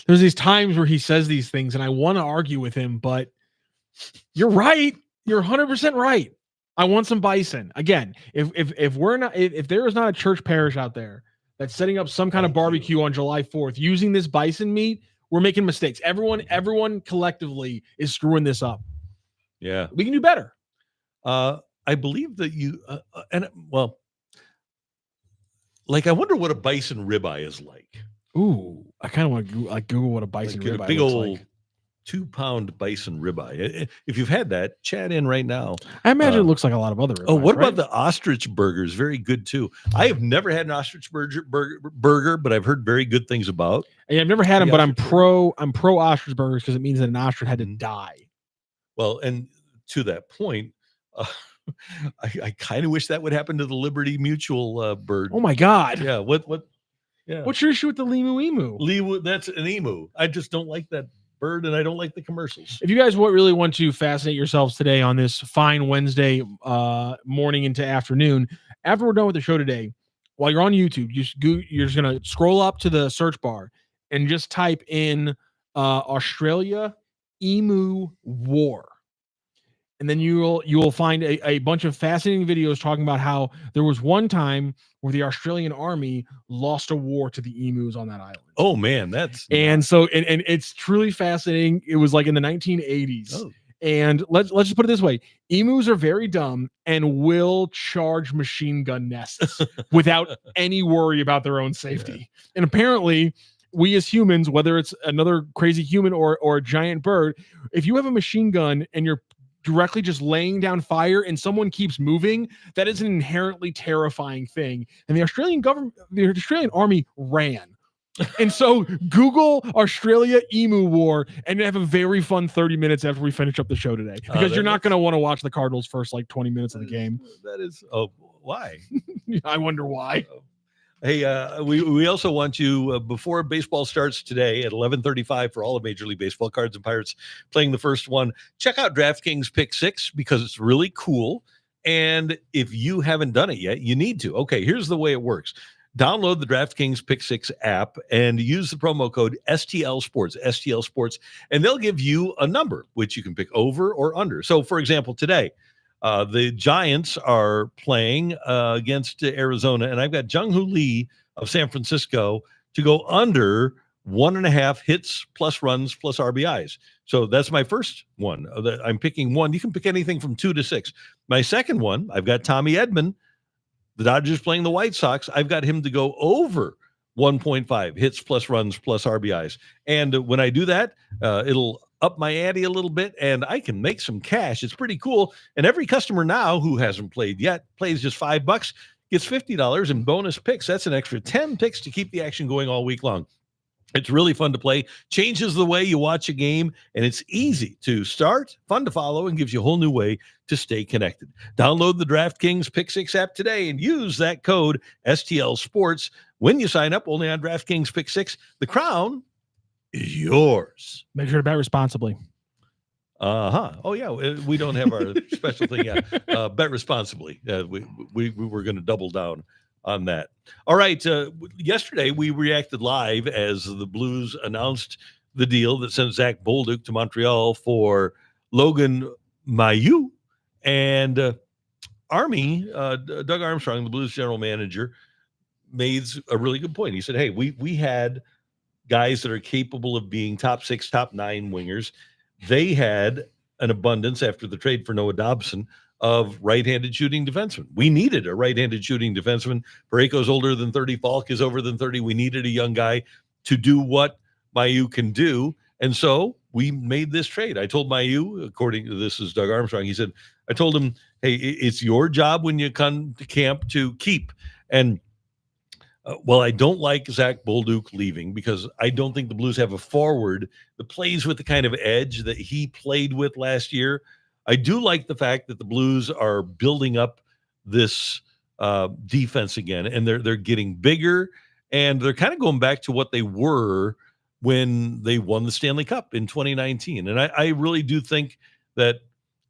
B: these times where he says these things and I want to argue with him, but you're right. You're 100% right. I want some bison. Again, if we're not if there is not a church parish out there that's setting up some kind of barbecue on July 4th using this bison meat, we're making mistakes. Everyone collectively is screwing this up.
A: Yeah.
B: We can do better.
A: I believe that you like I wonder what a bison ribeye is like.
B: Ooh, I kind of want to Google what a bison
A: Like
B: ribeye
A: a big
B: looks
A: old
B: like.
A: 2-pound bison ribeye. If you've had that, chat in right now.
B: I imagine it looks like a lot of other ribeyes.
A: What
B: right?
A: about the ostrich burgers? Very good too. I have never had an ostrich burger, but I've heard very good things about.
B: Yeah, I've never had them,
A: the
B: but I'm
A: ostrich
B: pro ostrich burgers because it means that an ostrich had to die.
A: Well, and to that point, I kind of wish that would happen to the Liberty Mutual bird.
B: Oh my God.
A: Yeah. What? Yeah.
B: What's your issue with the Limu emu?
A: That's an emu. I just don't like that bird, and I don't like the commercials.
B: If you guys really want to fascinate yourselves today on this fine Wednesday morning into afternoon, after we're done with the show today, while you're on YouTube, you're just gonna scroll up to the search bar and just type in Australia emu war. And then you will find a bunch of fascinating videos talking about how there was one time where the Australian Army lost a war to the emus on that island.
A: Oh man, that's
B: and it's truly fascinating. It was like in the 1980s.
A: Oh.
B: And let's just put it this way: emus are very dumb and will charge machine gun nests without any worry about their own safety. Yeah. And apparently, we as humans, whether it's another crazy human or a giant bird, if you have a machine gun and you're directly just laying down fire and someone keeps moving, that is an inherently terrifying thing. And the Australian Army ran. And so Google Australia emu war and have a very fun 30 minutes after we finish up the show today, because you're not going to want to watch the Cardinals first like 20 minutes of the game.
A: Why?
B: I wonder why.
A: Hey, we also want you, before baseball starts today at 11:35 for all of Major League Baseball, Cards and Pirates playing the first one, check out DraftKings Pick 6 because it's really cool. And if you haven't done it yet, you need to. Okay, here's the way it works. Download the DraftKings Pick 6 app and use the promo code STL Sports, and they'll give you a number, which you can pick over or under. So, for example, today, the Giants are playing against Arizona, and I've got Jung-Hoo Lee of San Francisco to go under 1.5 hits plus runs plus RBIs. So that's my first one. I'm picking one. You can pick anything from 2 to 6. My second one, I've got Tommy Edman, the Dodgers playing the White Sox. I've got him to go over 1.5 hits plus runs plus RBIs. And when I do that, it'll up my ante a little bit and I can make some cash. It's pretty cool. And every customer now who hasn't played yet plays just $5, gets $50 in bonus picks. That's an extra 10 picks to keep the action going all week long. It's really fun to play, changes the way you watch a game, and it's easy to start, fun to follow, and gives you a whole new way to stay connected. Download the DraftKings Pick 6 app today and use that code STL Sports when you sign up, only on DraftKings Pick 6. The crown is yours.
B: Make sure to bet responsibly.
A: Oh yeah, we don't have our special thing yet. Bet responsibly. We were going to double down on that. All right. Yesterday we reacted live as the Blues announced the deal that sent Zach Bolduc to Montreal for Logan Mailloux, and Army. Doug Armstrong, the Blues general manager, made a really good point. He said, "Hey, we had guys that are capable of being top 6, top 9 wingers. They had an abundance after the trade for Noah Dobson of right-handed shooting defensemen. We needed a right-handed shooting defenseman. Parayko's older than 30. Falk is over than 30. We needed a young guy to do what Mailloux can do. And so we made this trade. I told Mailloux, according to this is Doug Armstrong, he said, I told him, hey, it's your job when you come to camp to keep. And well, I don't like Zach Bolduc leaving because I don't think the Blues have a forward that plays with the kind of edge that he played with last year. I do like the fact that the Blues are building up this defense again, and they're getting bigger, and they're kind of going back to what they were when they won the Stanley Cup in 2019. And I really do think that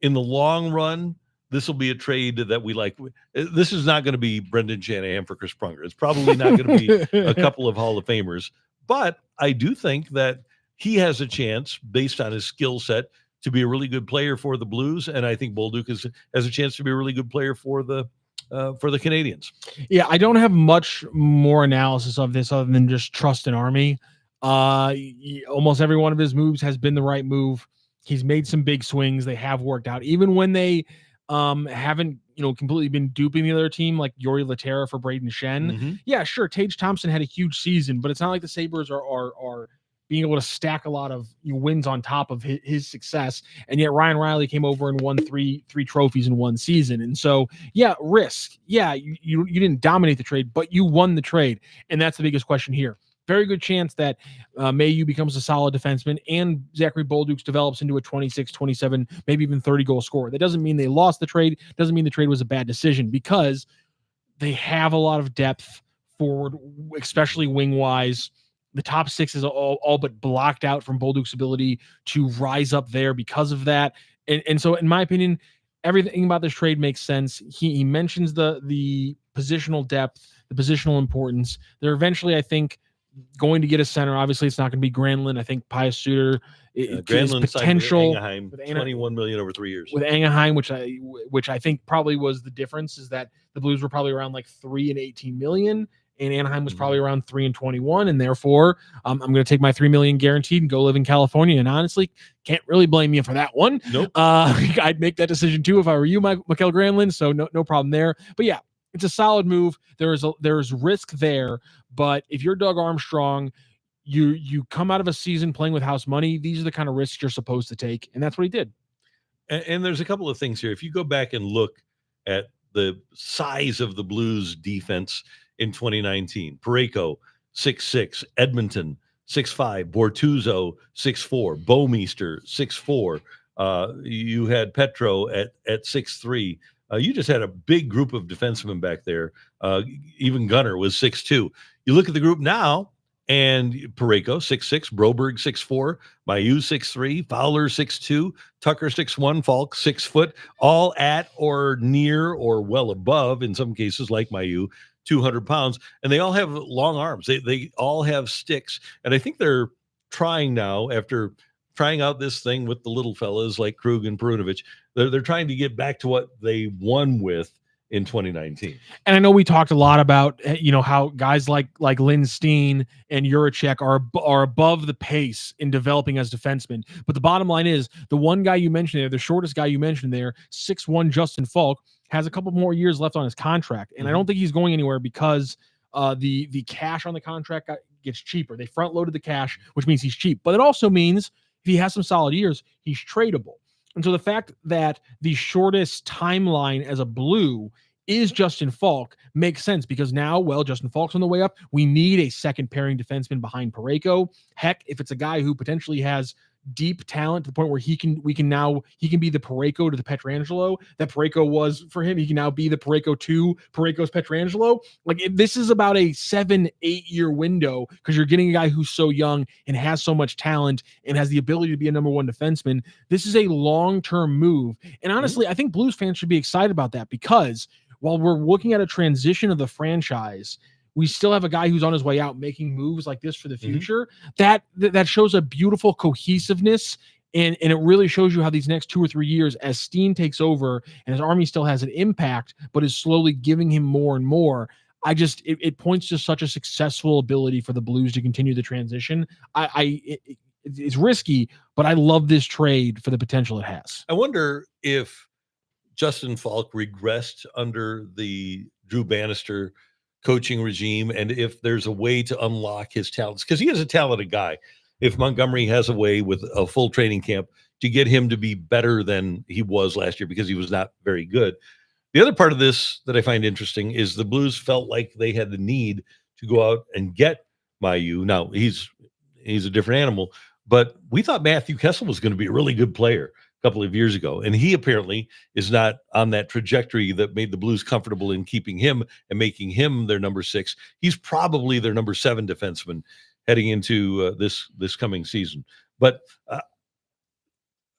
A: in the long run, this will be a trade that we like. This is not going to be Brendan Shanahan for Chris Pronger. It's probably not going to be a couple of Hall of Famers, but I do think that he has a chance based on his skill set to be a really good player for the Blues, and I think Bolduc has a chance to be a really good player for the Canadians.
B: Yeah, I don't have much more analysis of this other than just trust in Army. Almost every one of his moves has been the right move. He's made some big swings. They have worked out, even when they haven't completely been duping the other team, like Yori Laterra for Braden Shen.
A: Mm-hmm.
B: Yeah, sure. Tage Thompson had a huge season, but it's not like the Sabres are being able to stack a lot of wins on top of his success. And yet Ryan Riley came over and won three trophies in one season. And so, yeah, risk. Yeah, you didn't dominate the trade, but you won the trade. And that's the biggest question here. Very good chance that Mayu becomes a solid defenseman and Zachary Bolduc develops into a 26, 27, maybe even 30 goal scorer. That doesn't mean they lost the trade. Doesn't mean the trade was a bad decision, because they have a lot of depth forward, especially wing wise. The top six is all but blocked out from Bolduc's ability to rise up there because of that. And so, in my opinion, everything about this trade makes sense. He mentions the positional depth, the positional importance. They're eventually, I think, going to get a center. Obviously, it's not going to be Granlund. I think Pius Suter,
A: Granlund
B: potential
A: signed with Anaheim, $21 million over 3 years
B: with Anaheim, which I think probably was the difference, is that the Blues were probably around like $3 and $18 million, and Anaheim was probably around $3 and $21, and therefore I'm going to take my $3 million guaranteed and go live in California. And honestly, can't really blame you for that one.
A: Nope.
B: I'd make that decision too if I were you, Mikael Granlund. So no problem there. But yeah, it's a solid move. There's risk there, but if you're Doug Armstrong, you come out of a season playing with house money. These are the kind of risks you're supposed to take, and that's what he did.
A: And there's a couple of things here. If you go back and look at the size of the Blues defense in 2019, Parayko 6'6", Edmonton 6'5", Bortuzzo 6'4", Bouwmeester 6'4". You had Petro at 6'3". You just had a big group of defensemen back there. Even Gunnar was 6'2". You look at the group now, and Parayko 6'6", Broberg 6'4", Mayu 6'3", Fowler 6'2", Tucker 6'1", Falk 6 foot, all at or near or well above, in some cases like Mayu, 200 pounds, and they all have long arms. They all have sticks, and I think they're trying now, after trying out this thing with the little fellas like Krug and Perunovich, they're trying to get back to what they won with in 2019.
B: And I know we talked a lot about how guys like Lynn Steen and Juracek are above the pace in developing as defensemen. But the bottom line is, the one guy you mentioned there, the shortest guy you mentioned there, 6'1", Justin Falk, has a couple more years left on his contract, and I don't think he's going anywhere, because the cash on the contract gets cheaper. They front loaded the cash, which means he's cheap, but it also means if he has some solid years, he's tradable. And so the fact that the shortest timeline as a Blue is Justin Falk makes sense, because now, Justin Falk's on the way up. We need a second pairing defenseman behind Parayko. Heck, if it's a guy who potentially has deep talent to the point where he can be the Parayko to the Pietrangelo that Parayko was for him. He can now be the Parayko to Parayko's Pietrangelo. Like, this is about a 7-8 year window, because you're getting a guy who's so young and has so much talent and has the ability to be a number one defenseman. This is a long-term move. And honestly, I think Blues fans should be excited about that, because while we're looking at a transition of the franchise, we still have a guy who's on his way out making moves like this for the future. That shows a beautiful cohesiveness, and it really shows you how these next 2 or 3 years, as Steen takes over and his Army still has an impact, but is slowly giving him more and more. It points to such a successful ability for the Blues to continue the transition. It's risky, but I love this trade for the potential it has.
A: I wonder if Justin Falk regressed under the Drew Bannister coaching regime, and if there's a way to unlock his talents, because he is a talented guy. If Montgomery has a way with a full training camp to get him to be better than he was last year, because he was not very good. The other part of this that I find interesting is the Blues felt like they had the need to go out and get Mayu. Now, he's a different animal, but we thought Matthew Kessel was going to be a really good player couple of years ago, and he apparently is not on that trajectory that made the Blues comfortable in keeping him and making him their number 6. He's probably their number 7 defenseman heading into this coming season. But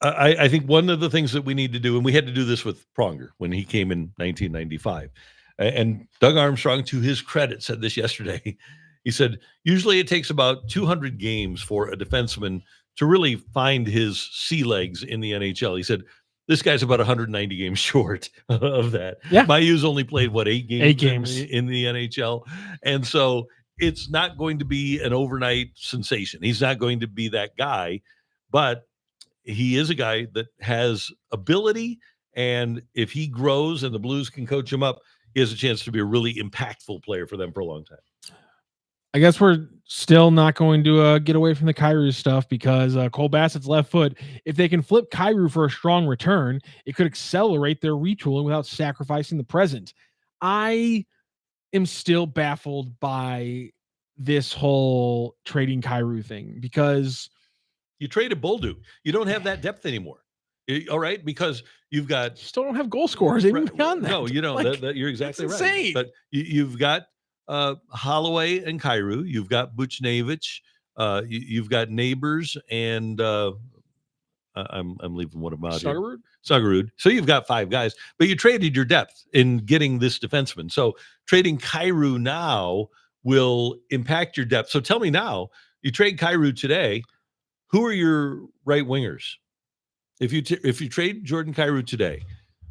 A: I think one of the things that we need to do, and we had to do this with Pronger when he came in 1995, and Doug Armstrong, to his credit, said this yesterday. He said, usually it takes about 200 games for a defenseman to really find his sea legs in the NHL. He said, this guy's about 190 games short of that.
B: Yeah.
A: Mayu's only played, what, 8 games,
B: 8 games.
A: in the NHL? And so it's not going to be an overnight sensation. He's not going to be that guy, but he is a guy that has ability. And if he grows and the Blues can coach him up, he has a chance to be a really impactful player for them for a long time.
B: I guess we're still not going to get away from the Kyrou stuff because Cole Bassett's left foot, if they can flip Kyrou for a strong return, it could accelerate their retooling without sacrificing the present. I am still baffled by this whole trading Kyrou thing because
A: you traded Bolduc. You don't have that depth anymore. All right, because you've got
B: you still don't have goal scorers even beyond that.
A: No, you don't.
B: Like,
A: you're exactly right.
B: Insane.
A: But you've got Holloway and Kyrou. You've got Buchnevich. You've got Neighbors, and I'm leaving one of them out here. Suggerud. So you've got 5 guys, but you traded your depth in getting this defenseman. So trading Kyrou now will impact your depth. So tell me now, you trade Kyrou today, who are your right wingers? If you trade Jordan Kyrou today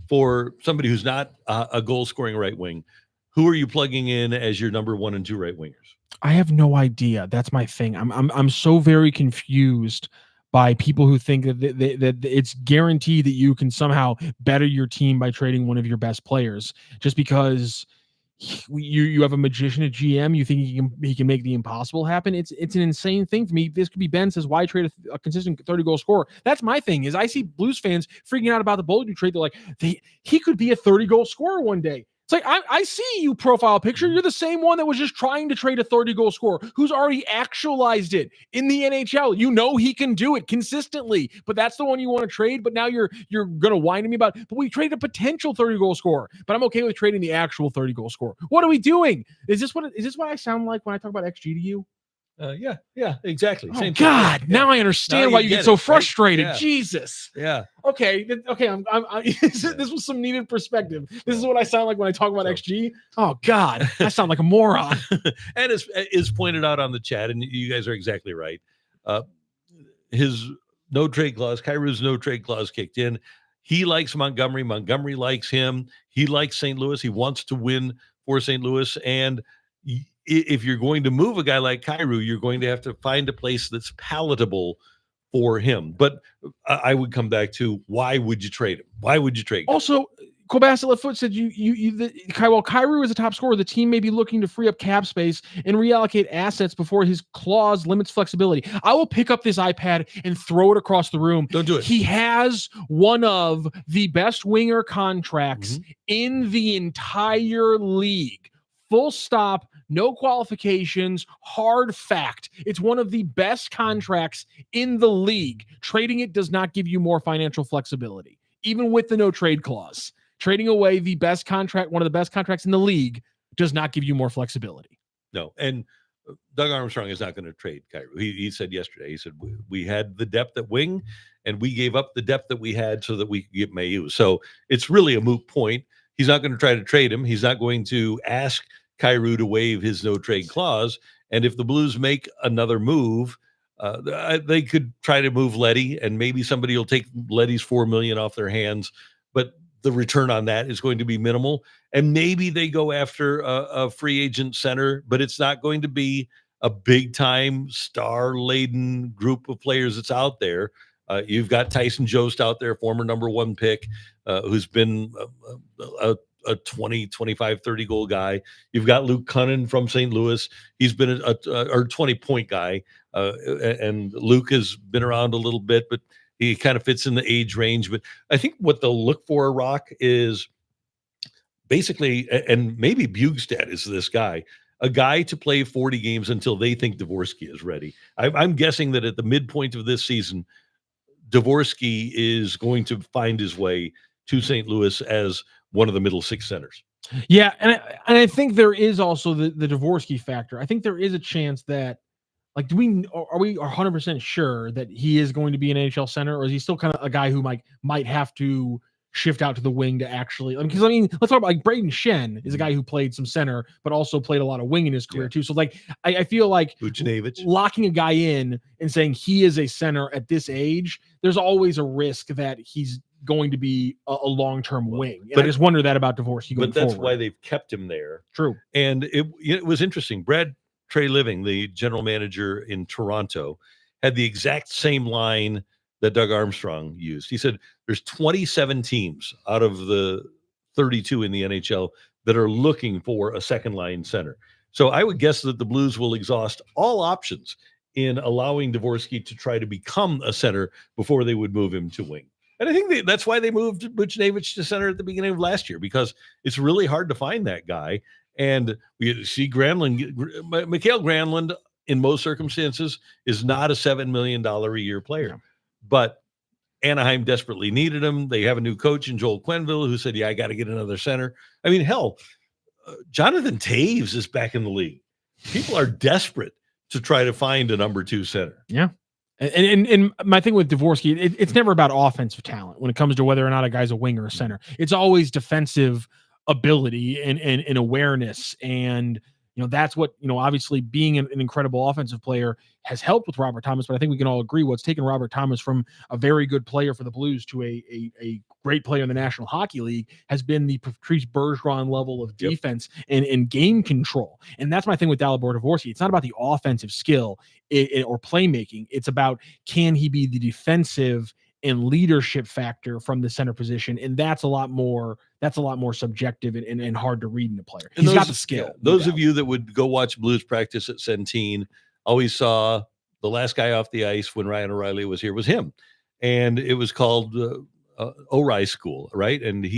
A: for somebody who's not a goal scoring right wing, who are you plugging in as your number 1 and 2 right wingers?
B: I have no idea. That's my thing. I'm so very confused by people who think that it's guaranteed that you can somehow better your team by trading one of your best players just because you have a magician at GM. You think he can make the impossible happen. It's an insane thing for me. This could be Ben says, why trade a consistent 30-goal scorer? That's my thing is I see Blues fans freaking out about the Bolduc trade. They're like, he could be a 30-goal scorer one day. It's like, I see you profile picture. You're the same one that was just trying to trade a 30-goal scorer who's already actualized it in the NHL. You know he can do it consistently, but that's the one you want to trade. But now you're going to whine to me about, but we traded a potential 30-goal scorer, but I'm okay with trading the actual 30-goal scorer. What are we doing? Is this what I sound like when I talk about XG to you?
A: Yeah, exactly.
B: Oh,
A: Same
B: God,
A: thing.
B: now I understand why you get so frustrated.
A: Right? Yeah.
B: Jesus.
A: Yeah.
B: Okay. This was some needed perspective. This is what I sound like when I talk about XG. Oh, God, I sound like a moron.
A: And as is pointed out on the chat, and you guys are exactly right, his no trade clause, Kyrou's no trade clause kicked in. He likes Montgomery. Montgomery likes him. He likes St. Louis. He wants to win for St. Louis. And if you're going to move a guy like Kyrou, you're going to have to find a place that's palatable for him. But I would come back to, why would you trade him? Why would you trade him?
B: Also, Cole Bassett left foot said while Kyrou is a top scorer, the team may be looking to free up cap space and reallocate assets before his clause limits flexibility. I will pick up this iPad and throw it across the room.
A: Don't do it.
B: He has one of the best winger contracts in the entire league. Full stop, no qualifications, hard fact. It's one of the best contracts in the league. Trading it does not give you more financial flexibility, even with the no trade clause. Trading away the best contract, one of the best contracts in the league, does not give you more flexibility.
A: No, and Doug Armstrong is not going to trade Kyrou. He said yesterday, he said, we had the depth at wing, and we gave up the depth that we had so that we could get Mayu. So it's really a moot point. He's not going to try to trade him. He's not going to ask Kyrou to waive his no trade clause. And if the Blues make another move, they could try to move Leddy, and maybe somebody will take Leddy's $4 million off their hands, but the return on that is going to be minimal. And maybe they go after a free agent center, but it's not going to be a big time star laden group of players that's out there. You've got Tyson Jost out there, former number 1 pick, who's been a 20, 25, 30 goal guy. You've got Luke Cunnin from St. Louis. He's been a 20-point guy. And Luke has been around a little bit, but he kind of fits in the age range. But I think what they'll look for, Rock, is basically, and maybe Bugstead is this guy, a guy to play 40 games until they think Dvorsky is ready. I'm guessing that at the midpoint of this season, Dvorsky is going to find his way to St. Louis as one of the middle 6 centers.
B: Yeah, and I think there is also the Dvorsky factor. I think there is a chance that, like, are we 100% sure that he is going to be an NHL center, or is he still kind of a guy who might have to shift out to the wing to actually, because I mean, let's talk about like Braden Shen is a guy who played some center, but also played a lot of wing in his career too. So like, I feel like
A: Buchnevich.
B: locking a guy in and saying he is a center at this age, there's always a risk that he's going to be a long-term wing. And
A: but
B: I just wonder that about Dvorsky going
A: But that's
B: forward.
A: why they've kept him there.
B: True.
A: And it was interesting. Trey Living, the general manager in Toronto, had the exact same line that Doug Armstrong used. He said there's 27 teams out of the 32 in the NHL that are looking for a second line center. So I would guess that the Blues will exhaust all options in allowing Dvorsky to try to become a center before they would move him to wing. And I think that's why they moved Buchnevich to center at the beginning of last year, because it's really hard to find that guy. And we see Granlund, Mikael Granlund, in most circumstances, is not a $7 million a year player.
B: Yeah.
A: But Anaheim desperately needed him. They have a new coach in Joel Quenneville who said, yeah, I got to get another center. I mean, hell, Jonathan Taves is back in the league. People are desperate to try to find a number 2 center.
B: Yeah. And my thing with Dvorsky, it's never about offensive talent when it comes to whether or not a guy's a wing or a center. It's always defensive ability and awareness. And, that's what, obviously being an incredible offensive player has helped with Robert Thomas. But I think we can all agree what's taken Robert Thomas from a very good player for the Blues to a great player in the National Hockey League has been the Patrice Bergeron level of defense and game control. And that's my thing with Dalibor Dvorsky. It's not about the offensive skill or playmaking. It's about, can he be the defensive and leadership factor from the center position? And that's a lot more subjective and hard to read in a player. He's got the skill.
A: Yeah, those of you that would go watch Blues practice at Centene always saw the last guy off the ice when Ryan O'Reilly was here was him. And it was called O'Reilly School, right? And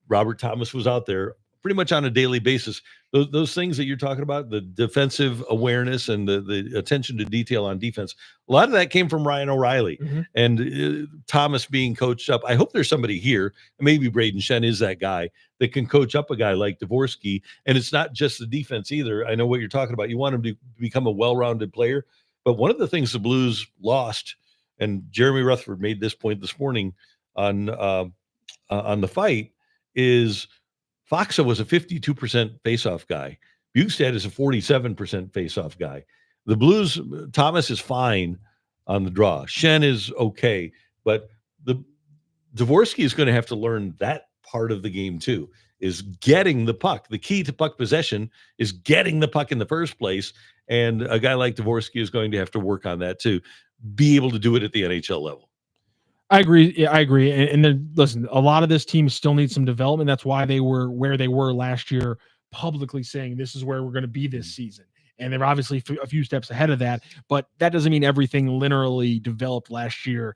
A: Robert Thomas was out there pretty much on a daily basis. Those things that you're talking about, the defensive awareness and the attention to detail on defense, a lot of that came from Ryan O'Reilly and Thomas being coached up. I hope there's somebody here, maybe Braden Shen is that guy that can coach up a guy like Dvorsky. And it's not just the defense either. I know what you're talking about. You want him to become a well-rounded player. But one of the things the Blues lost, and Jeremy Rutherford made this point this morning on the fight, is Foxa was a 52% faceoff guy. Bugstad is a 47% faceoff guy. The Blues, Thomas is fine on the draw. Shen is okay, but the Dvorsky is going to have to learn that part of the game too, is getting the puck. The key to puck possession is getting the puck in the first place, and a guy like Dvorsky is going to have to work on that to be able to do it at the NHL level.
B: I agree. Yeah, I agree. And then listen, a lot of this team still needs some development. That's why they were where they were last year, publicly saying this is where we're going to be this season. And they're obviously a few steps ahead of that, but that doesn't mean everything linearly developed last year,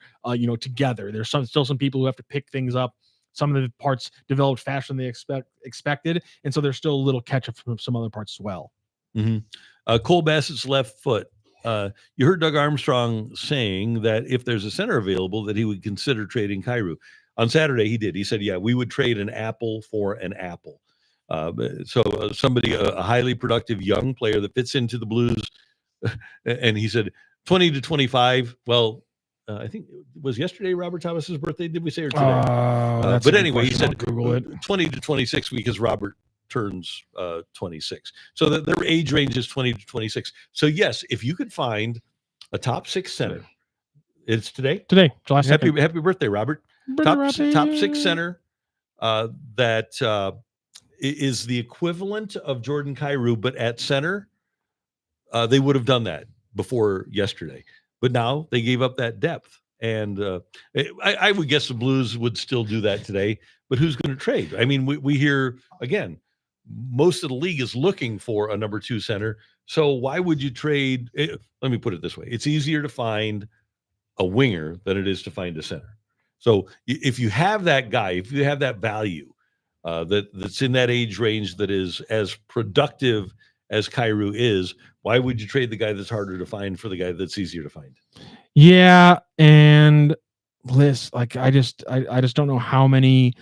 B: together. There's still some people who have to pick things up. Some of the parts developed faster than they expected. And so there's still a little catch up from some other parts as well.
A: Cole Bassett's left foot. You heard Doug Armstrong saying that if there's a center available, that he would consider trading Kyrou. On Saturday, he did. He said, yeah, we would trade an apple for an apple. Somebody, a highly productive young player that fits into the Blues. And he said 20 to 25. Well, I think it was yesterday Robert Thomas's birthday. Did we say or today? But anyway, he said 20 to 26 because Robert turns 26. So their age range is 20 to 26. So yes, if you could find a top 6 center, it's today,
B: July 2nd.
A: Happy birthday, Robert. Top 6 center that is the equivalent of Jordan Kyrou, but at center, they would have done that before yesterday. But now they gave up that depth. And I would guess the Blues would still do that today, but who's going to trade? I mean, we hear, again, most of the league is looking for a number 2 center. So why would you trade? Let me put it this way. It's easier to find a winger than it is to find a center. So if you have that guy, if you have that value that's in that age range that is as productive as Kyrou is, why would you trade the guy that's harder to find for the guy that's easier to find?
B: Yeah. And Liz, like, I just don't know how many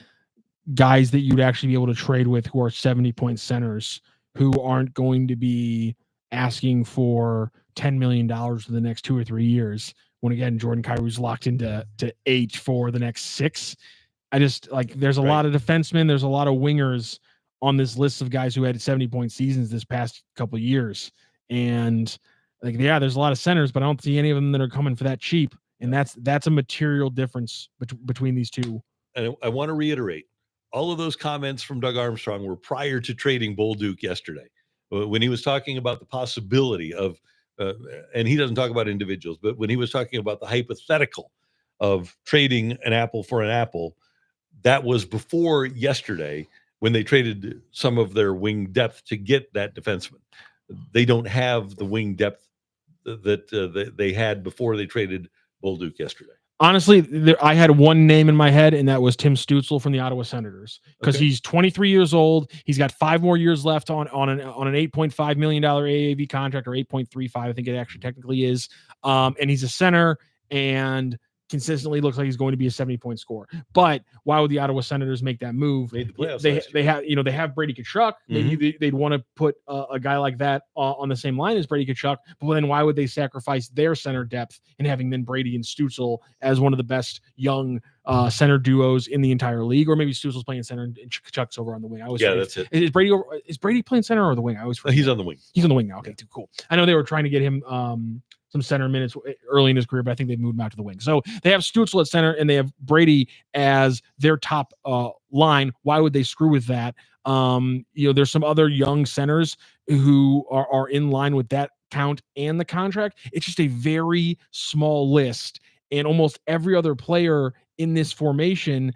B: guys that you'd actually be able to trade with who are 70-point centers who aren't going to be asking for $10 million for the next 2 or 3 years. When again, Jordan Kyrou's locked into H for the next 6. I just like there's a lot of defensemen, there's a lot of wingers on this list of guys who had 70-point seasons this past couple of years. And like, yeah, there's a lot of centers, but I don't see any of them that are coming for that cheap. And that's a material difference between these two.
A: And I want to reiterate, all of those comments from Doug Armstrong were prior to trading Bolduc yesterday, when he was talking about the possibility of, and he doesn't talk about individuals, but when he was talking about the hypothetical of trading an apple for an apple, that was before yesterday when they traded some of their wing depth to get that defenseman. They don't have the wing depth that they had before they traded Bolduc yesterday.
B: Honestly, I had one name in my head, and that was Tim Stützle from the Ottawa Senators, because he's 23 years old. He's got 5 more years left on an $8.5 million AAV contract, or 8.35, I think it actually technically is. And he's a center and consistently looks like he's going to be a 70-point scorer. But why would the Ottawa Senators make that move?
A: Made the playoffs
B: they have they have Brady Tkachuk. Maybe they'd want to put a guy like that on the same line as Brady Tkachuk. But then why would they sacrifice their center depth in having then Brady and Stützle as one of the best young center duos in the entire league? Or maybe Stützle's playing center and Tkachuk's over on the wing.
A: That's it.
B: Is Brady playing center or the wing? I always forget.
A: He's on the wing.
B: He's on the wing now. Okay, too cool. I know they were trying to get him some center minutes early in his career, but I think they've moved him out to the wing. So they have Stützle at center and they have Brady as their top line. Why would they screw with that? There's some other young centers who are in line with that count and the contract. It's just a very small list, and almost every other player in this formation,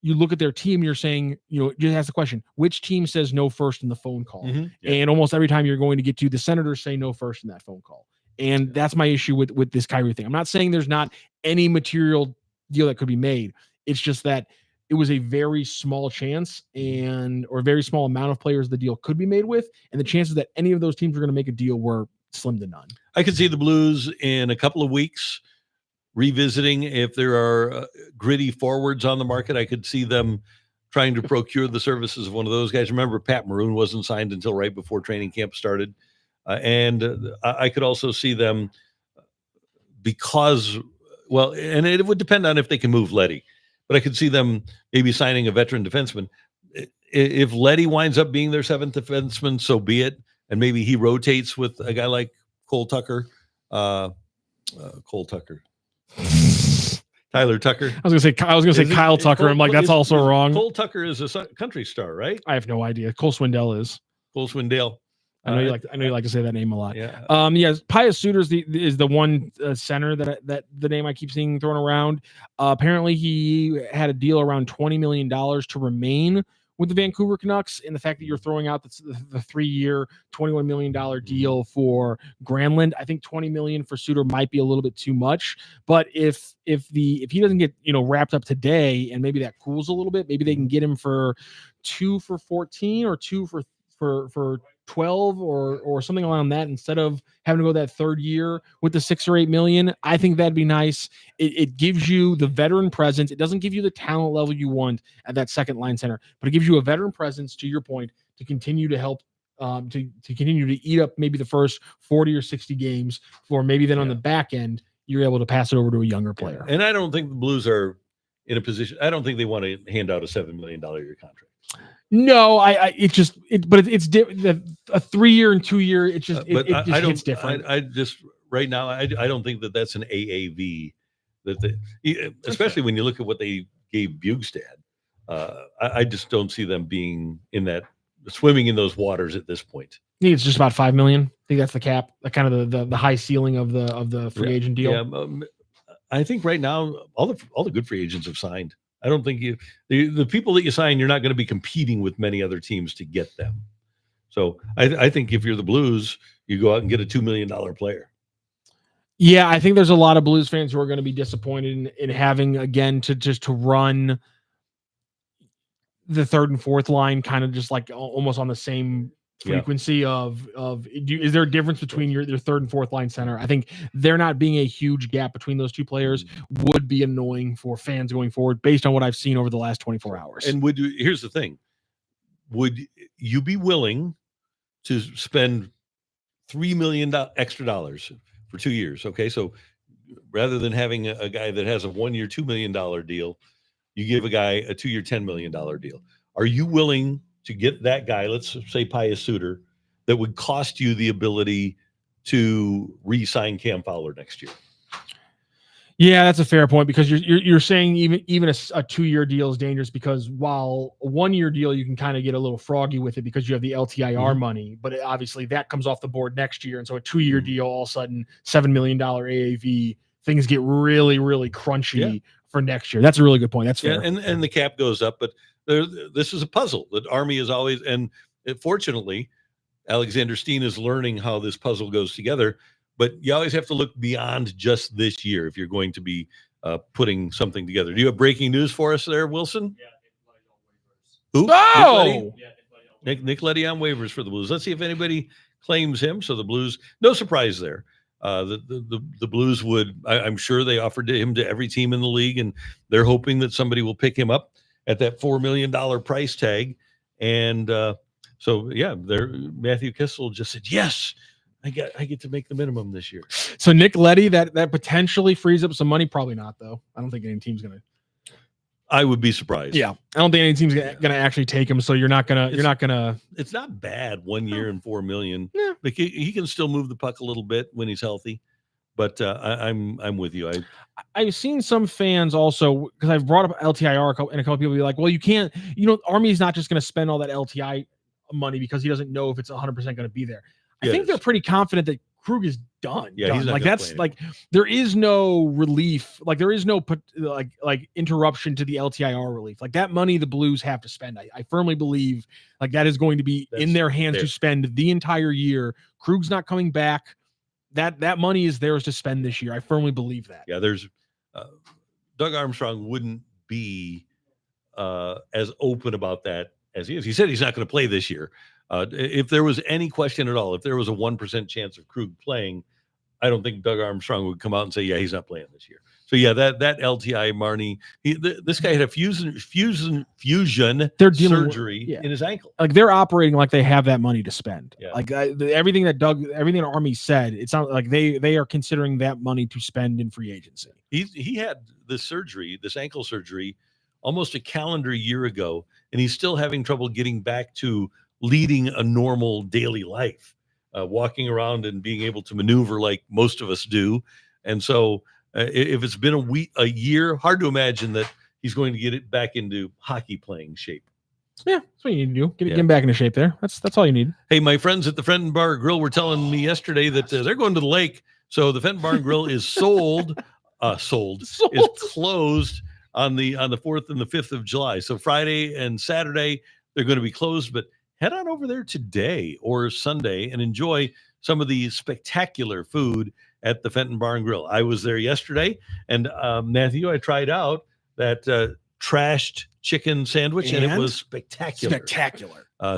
B: you look at their team, you're saying, just ask the question, which team says no first in the phone call? And almost every time you're going to get to, the Senators say no first in that phone call. And that's my issue with this Kyrou thing. I'm not saying there's not any material deal that could be made. It's just that it was a very small chance or a very small amount of players the deal could be made with. And the chances that any of those teams were going to make a deal were slim to none.
A: I could see the Blues in a couple of weeks revisiting if there are gritty forwards on the market. I could see them trying to procure the services of one of those guys. Remember, Pat Maroon wasn't signed until right before training camp started. And I could also see them and it would depend on if they can move Leddy, but I could see them maybe signing a veteran defenseman. If Leddy winds up being their 7th defenseman, so be it. And maybe he rotates with a guy like Tyler Tucker. I
B: was gonna say Kyle Tucker. I'm like, that's also wrong.
A: Cole Tucker is a country star, right?
B: I have no idea. Cole Swindell is.
A: Cole Swindell.
B: I know you like to say that name a lot.
A: Yeah.
B: Yes, Pius Suter is the one center that the name I keep seeing thrown around. Apparently, he had a deal around $20 million to remain with the Vancouver Canucks, and the fact that you're throwing out the 3-year, $21 million deal for Granlund, I think $20 million for Suter might be a little bit too much. But if he doesn't get wrapped up today, and maybe that cools a little bit, maybe they can get him for 2 for 14 or 2 for 12 or something around that, instead of having to go that 3rd year with the 6 or 8 million. I think that'd be nice. It gives you the veteran presence. It doesn't give you the talent level you want at that second line center, but it gives you a veteran presence, to your point, to continue to help to continue to eat up maybe the first 40 or 60 games, or maybe then on the back end you're able to pass it over to a younger player.
A: And I don't think the Blues are in a position. I don't think they want to hand out a $7 million a year contract.
B: No, but it's a 3-year and 2-year. It just hits different.
A: I just right now, I don't think that's an AAV especially when you look at what they gave Bjugstad. I just don't see them being swimming in those waters at this point.
B: I think it's just about $5 million. I think that's the cap, kind of the high ceiling of the free agent deal.
A: Yeah, I think right now all the good free agents have signed. I don't think the people that you sign, you're not going to be competing with many other teams to get them. So I think if you're the Blues, you go out and get a $2 million player.
B: Yeah, I think there's a lot of Blues fans who are going to be disappointed in having, again, to run the 3rd and 4th line kind of just like almost on the same frequency is there a difference between your 3rd and 4th line center? I think there not being a huge gap between those two players would be annoying for fans going forward, based on what I've seen over the last 24 hours.
A: And here's the thing. Would you be willing to spend $3 million extra dollars for 2 years? Okay. So rather than having a guy that has a 1-year, $2 million deal, you give a guy a 2-year, $10 million deal. Are you willing to get that guy, let's say Pius Suter, that would cost you the ability to re-sign Cam Fowler next year?
B: Yeah, that's a fair point, because you're saying even a 2-year deal is dangerous, because while a 1-year deal you can kind of get a little froggy with it because you have the LTIR money, but obviously that comes off the board next year, and so a 2-year deal, all of a sudden $7 million AAV, things get really, really crunchy for next year. That's a really good point. That's fair.
A: And the cap goes up, but this is a puzzle that Army is always, and fortunately, Alexander Steen is learning how this puzzle goes together. But you always have to look beyond just this year if you're going to be putting something together. Do you have breaking news for us there, Wilson?
C: Yeah, Nick
A: Who?
C: Leddy on waivers.
B: Oh!
A: Nick Leddy on waivers for the Blues. Let's see if anybody claims him. So the Blues, no surprise there. The Blues would, I'm sure they offered him to every team in the league, and they're hoping that somebody will pick him up at that $4 million price tag. And Matthew Kissel just said, yes, I get to make the minimum this year.
B: So Nick Leddy, that potentially frees up some money. Probably not, though. I don't think any team's gonna.
A: I would be surprised.
B: Yeah, I don't think any team's gonna actually take him. So you're not gonna.
A: It's not bad. 1 year and $4 million.
B: Yeah.
A: Like he can still move the puck a little bit when he's healthy. But I'm with you.
B: I've seen some fans also, because I've brought up LTIR and a couple people be like, well, you can't. Army's not just gonna spend all that LTI money because he doesn't know if it's 100% gonna be there. I think they're pretty confident that Krug is done.
A: Yeah, he's not
B: like that's like there is no relief. Like there is no like interruption to the LTIR relief. Like that money the Blues have to spend. I firmly believe like that is going to be in their hands to spend the entire year. Krug's not coming back. That money is theirs to spend this year. I firmly believe that.
A: Yeah, there's Doug Armstrong wouldn't be as open about that as he is. He said he's not going to play this year. If there was any question at all, if there was a 1% chance of Krug playing, I don't think Doug Armstrong would come out and say, yeah, he's not playing this year. So yeah, that LTI Marnie, this guy had a fusion surgery in his ankle.
B: Like they're operating like they have that money to spend.
A: Yeah.
B: Like everything that Army said, it sounds like they are considering that money to spend in free agency.
A: He had this ankle surgery, almost a calendar year ago, and he's still having trouble getting back to leading a normal daily life, walking around and being able to maneuver like most of us do. And so if it's been a year, hard to imagine that he's going to get it back into hockey playing shape.
B: Yeah, that's what you need to do. Get him back into shape there. That's all you need.
A: Hey, my friends at the Fenton Bar Grill were telling me yesterday that they're going to the lake. So the Fenton Bar Grill is sold. Is closed on the 4th and the 5th of July. So Friday and Saturday, they're going to be closed, but head on over there today or Sunday and enjoy some of the spectacular food at the Fenton Bar and Grill. I was there yesterday, and Matthew, I tried out that trashed chicken sandwich, and it was spectacular.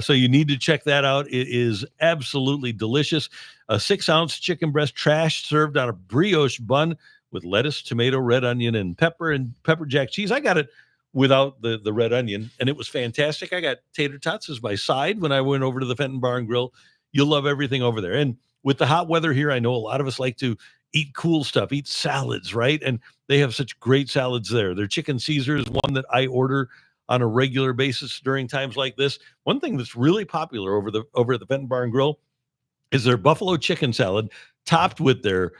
A: So you need to check that out. It is absolutely delicious. A 6-ounce chicken breast trash served on a brioche bun with lettuce, tomato, red onion, and pepper jack cheese. I got it without the red onion, and it was fantastic. I got tater tots as my side when I went over to the Fenton Bar and Grill. You'll love everything over there. And with the hot weather here, I know a lot of us like to eat cool stuff, eat salads, right? And they have such great salads there. Their chicken Caesar is one that I order on a regular basis during times like this. One thing that's really popular over at the Fenton Bar and Grill is their buffalo chicken salad, topped with their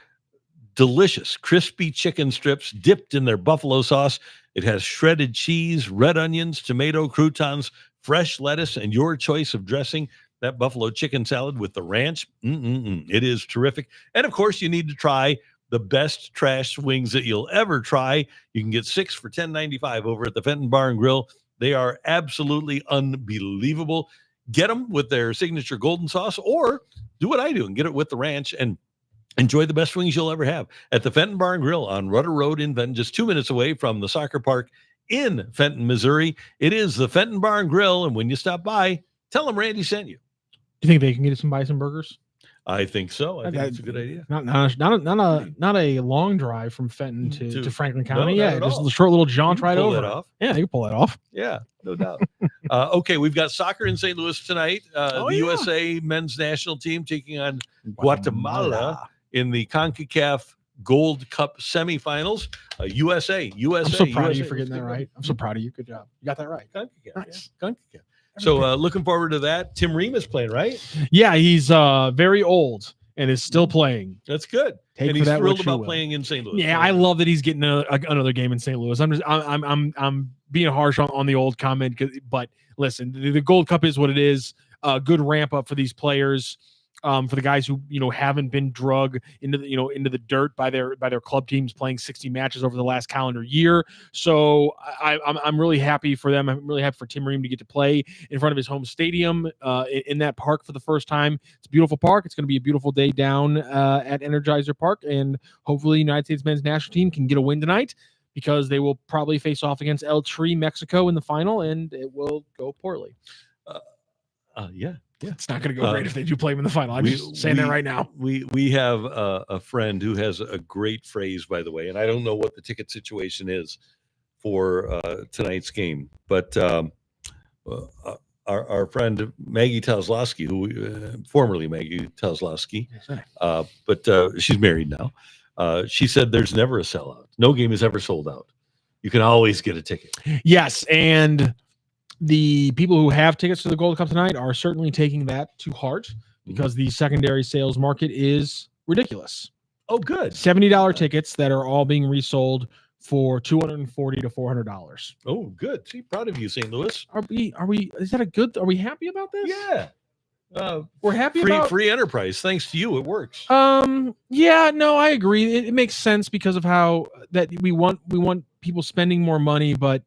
A: delicious crispy chicken strips dipped in their buffalo sauce. It has shredded cheese, red onions, tomato, croutons, fresh lettuce, and your choice of dressing. That buffalo chicken salad with the ranch, it is terrific. And of course, you need to try the best trash wings that you'll ever try. You can get 6 for $10.95 over at the Fenton Bar and Grill. They are absolutely unbelievable. Get them with their signature golden sauce, or do what I do and get it with the ranch and enjoy the best wings you'll ever have at the Fenton Bar and Grill on Rudder Road in Fenton, just 2 minutes away from the soccer park in Fenton, Missouri. It is the Fenton Bar and Grill, and when you stop by, tell them Randy sent you.
B: Do you think they can get us some bison burgers?
A: I think so. I think it's a good idea.
B: Not a long drive from Fenton to Franklin County.
A: No,
B: yeah, just a short little jaunt right over.
A: That off.
B: Yeah, you can pull that off.
A: Yeah, no doubt. Okay, we've got soccer in St. Louis tonight. USA men's national team taking on Guatemala in the CONCACAF Gold Cup semifinals. USA.
B: I'm so proud of you
A: USA.
B: for getting that right. I'm so proud of you. Good job. You got that right. Nice.
A: So looking forward to that. Tim Ream is playing, right?
B: Yeah, he's very old and is still playing.
A: That's good.
B: Take
A: and
B: for
A: he's
B: that
A: thrilled
B: what you
A: about
B: will.
A: playing in St. Louis.
B: Yeah, I love that he's getting another game in St. Louis. I'm being harsh on the old comment, but listen, the Gold Cup is what it is. Good ramp up for these players. For the guys who haven't been drug into the dirt by their club teams playing 60 matches over the last calendar year. So I'm really happy for them. I'm really happy for Tim Ream to get to play in front of his home stadium in that park for the first time. It's a beautiful park. It's going to be a beautiful day down at Energizer Park, and hopefully United States men's national team can get a win tonight, because they will probably face off against El Tri, Mexico in the final, and it will go poorly.
A: Yeah.
B: It's not going to go great if they do play them in the final. I'm just saying that right now.
A: We have a friend who has a great phrase, by the way, and I don't know what the ticket situation is for tonight's game, but our friend Maggie Tauslowski, who formerly Maggie Tauslowski, but she's married now. She said there's never a sellout. No game is ever sold out. You can always get a ticket.
B: Yes, and the people who have tickets to the Gold Cup tonight are certainly taking that to heart, because the secondary sales market is ridiculous.
A: Oh, good.
B: $70 tickets that are all being resold for $240 to $400.
A: Oh, good. See, proud of you, St. Louis.
B: Are we? Is that a good? Are we happy about this?
A: Yeah.
B: We're happy about
A: free enterprise. Thanks to you, it works.
B: Yeah, no, I agree. It makes sense because of how that we want people spending more money, but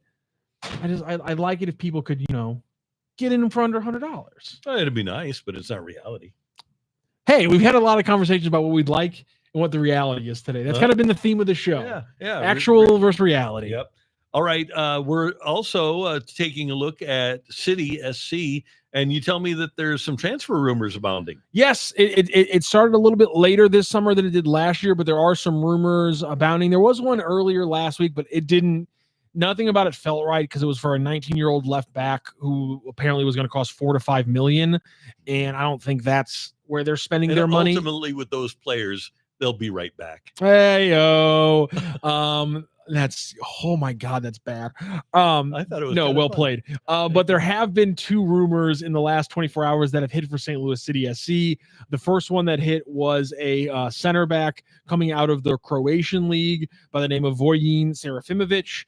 B: I'd like it if people could, get in for under $100.
A: It'd be nice, but it's not reality.
B: Hey, we've had a lot of conversations about what we'd like and what the reality is today. That's kind of been the theme of the show.
A: Yeah.
B: Actual versus reality.
A: Yep. All right. We're also taking a look at City SC, and you tell me that there's some transfer rumors abounding.
B: Yes, it started a little bit later this summer than it did last year, but there are some rumors abounding. There was one earlier last week, but it didn't. Nothing about it felt right, because it was for a 19-year-old left back who apparently was going to cost $4 to $5 million, and I don't think that's where they're spending their money.
A: Ultimately, with those players, they'll be right back.
B: Hey yo, that's oh my god, that's bad.
A: I thought it was
B: well played. But there have been two rumors in the last 24 hours that have hit for St. Louis City SC. The first one that hit was a center back coming out of the Croatian league by the name of Vojin Serafimovic.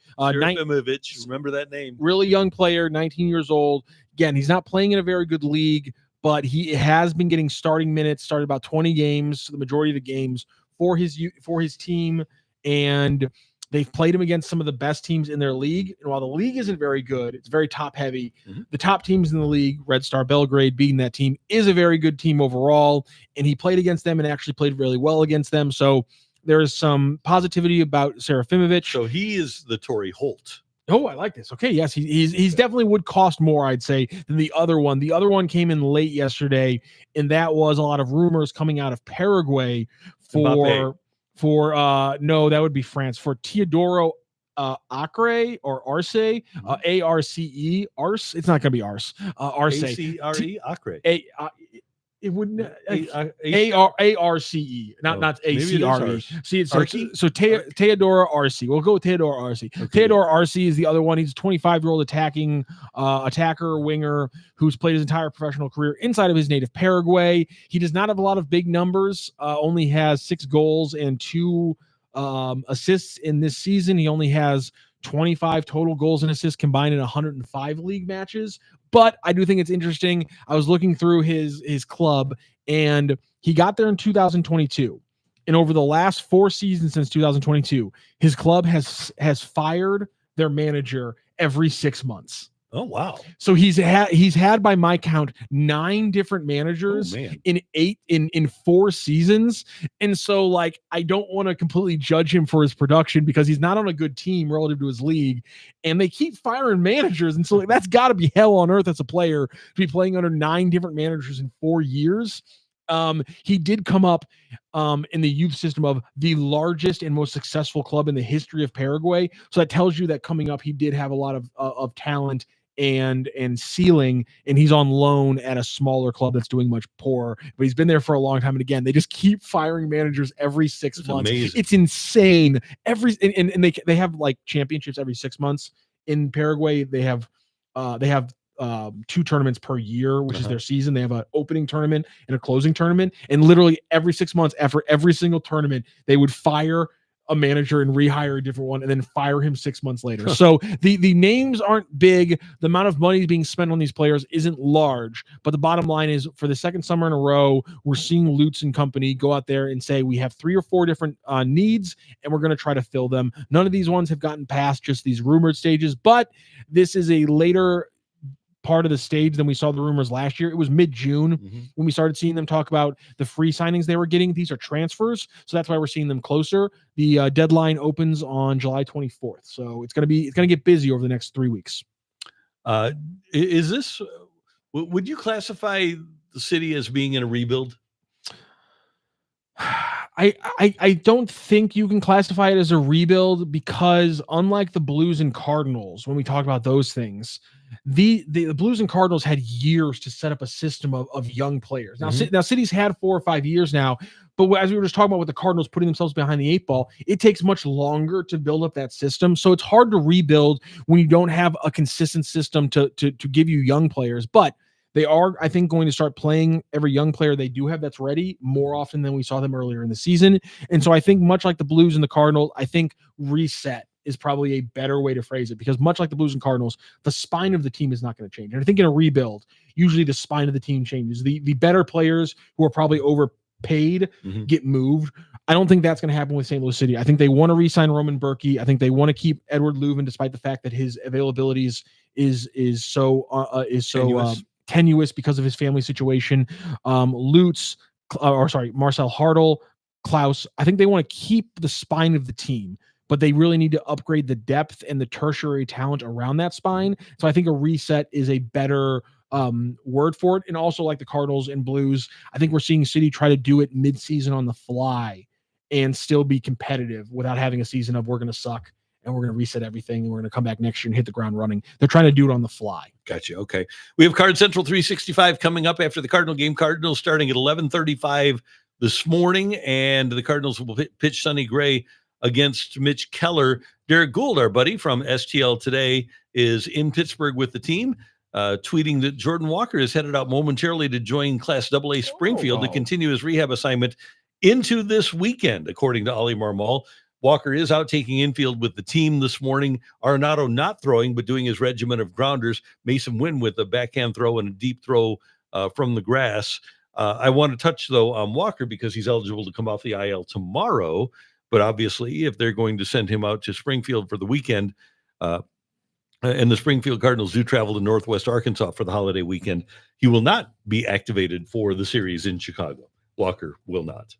A: Remember that name?
B: Really young player, 19 years old. Again, he's not playing in a very good league, but he has been getting starting minutes. Started about 20 games, the majority of the games for his team, and they've played him against some of the best teams in their league. And while the league isn't very good, it's very top heavy. Mm-hmm. The top teams in the league, Red Star Belgrade beating that team, is a very good team overall. And he played against them and actually played really well against them. So there is some positivity about Serafimovic.
A: So he is the Torrey Holt.
B: Oh, I like this. Okay, yes, he's definitely would cost more, I'd say, than the other one. The other one came in late yesterday, and that was a lot of rumors coming out of Paraguay no, that would be France, for Teodoro Acre or Arce, A-R-C-E, Arce. It's not going to be Arce. Arce.
A: A-C-R-E, Acre.
B: It wouldn't A-R-C-E, not A-C-R-E. See, it's so Teodoro Arce. We'll go with Teodoro Arce. Okay. Teodoro Arce is the other one. He's a 25-year-old attacker, winger, who's played his entire professional career inside of his native Paraguay. He does not have a lot of big numbers, only has 6 goals and 2 assists in this season. He only has 25 total goals and assists combined in 105 league matches. But I do think it's interesting. I was looking through his club, and he got there in 2022. And over the last 4 seasons since 2022, his club has fired their manager every 6 months.
A: Oh, wow.
B: So he's had by my count 9 different managers in 4 seasons. And so, like, I don't want to completely judge him for his production because he's not on a good team relative to his league, and they keep firing managers. And so, like, that's got to be hell on earth as a player to be playing under 9 different managers in 4 years. He did come up in the youth system of the largest and most successful club in the history of Paraguay. So that tells you that coming up, he did have a lot of talent and ceiling, and he's on loan at a smaller club that's doing much poorer, but he's been there for a long time. And again, they just keep firing managers every 6 months.
A: Amazing.
B: It's insane. And they have like championships every 6 months. In Paraguay, they have 2 tournaments per year, which is their season. They have an opening tournament and a closing tournament, and literally every 6 months after every single tournament, they would fire a manager and rehire a different one and then fire him 6 months later. So the names aren't big. The amount of money being spent on these players isn't large, but the bottom line is, for the second summer in a row, we're seeing Lutz and company go out there and say, we have 3 or 4 different needs and we're going to try to fill them. None of these ones have gotten past just these rumored stages, but this is a later part of the stage than we saw the rumors last year. It was mid-June when we started seeing them talk about the free signings they were getting. These are transfers, so that's why we're seeing them closer. The deadline opens on July 24th, so it's going to get busy over the next 3 weeks.
A: Is this? Would you classify the city as being in a rebuild?
B: I don't think you can classify it as a rebuild, because unlike the Blues and Cardinals, when we talk about those things, the Blues and Cardinals had years to set up a system of young players. Now, now City's had 4 or 5 years now, but as we were just talking about with the Cardinals putting themselves behind the 8 ball, it takes much longer to build up that system. So it's hard to rebuild when you don't have a consistent system to give you young players. But they are, I think, going to start playing every young player they do have that's ready more often than we saw them earlier in the season. And so I think, much like the Blues and the Cardinals, I think reset is probably a better way to phrase it, because much like the Blues and Cardinals, the spine of the team is not going to change. And I think in a rebuild, usually the spine of the team changes. The better players who are probably overpaid get moved. I don't think that's going to happen with St. Louis City. I think they want to re-sign Roman Berkey. I think they want to keep Edward Leuven, despite the fact that his availability is so tenuous because of his family situation. Marcel Hartl, Klaus. I think they want to keep the spine of the team, but they really need to upgrade the depth and the tertiary talent around that spine. So I think a reset is a better word for it. And also, like the Cardinals and Blues, I think we're seeing City try to do it mid-season on the fly and still be competitive without having a season of we're going to suck and we're going to reset everything and we're going to come back next year and hit the ground running. They're trying to do it on the fly.
A: Gotcha. Okay. We have Card Central 365 coming up after the Cardinal game. Cardinals starting at 11:35 this morning, and the Cardinals will pitch Sonny Gray against Mitch Keller. Derek Gould, our buddy from STL Today, is in Pittsburgh with the team, tweeting that Jordan Walker is headed out momentarily to join Class AA Springfield to continue his rehab assignment into this weekend, according to Ollie Marmol. Walker is out taking infield with the team this morning. Arenado not throwing, but doing his regimen of grounders. Mason Wynn with a backhand throw and a deep throw from the grass. I want to touch, though, on Walker because he's eligible to come off the IL tomorrow. But obviously, if they're going to send him out to Springfield for the weekend, and the Springfield Cardinals do travel to Northwest Arkansas for the holiday weekend, he will not be activated for the series in Chicago. Walker will not.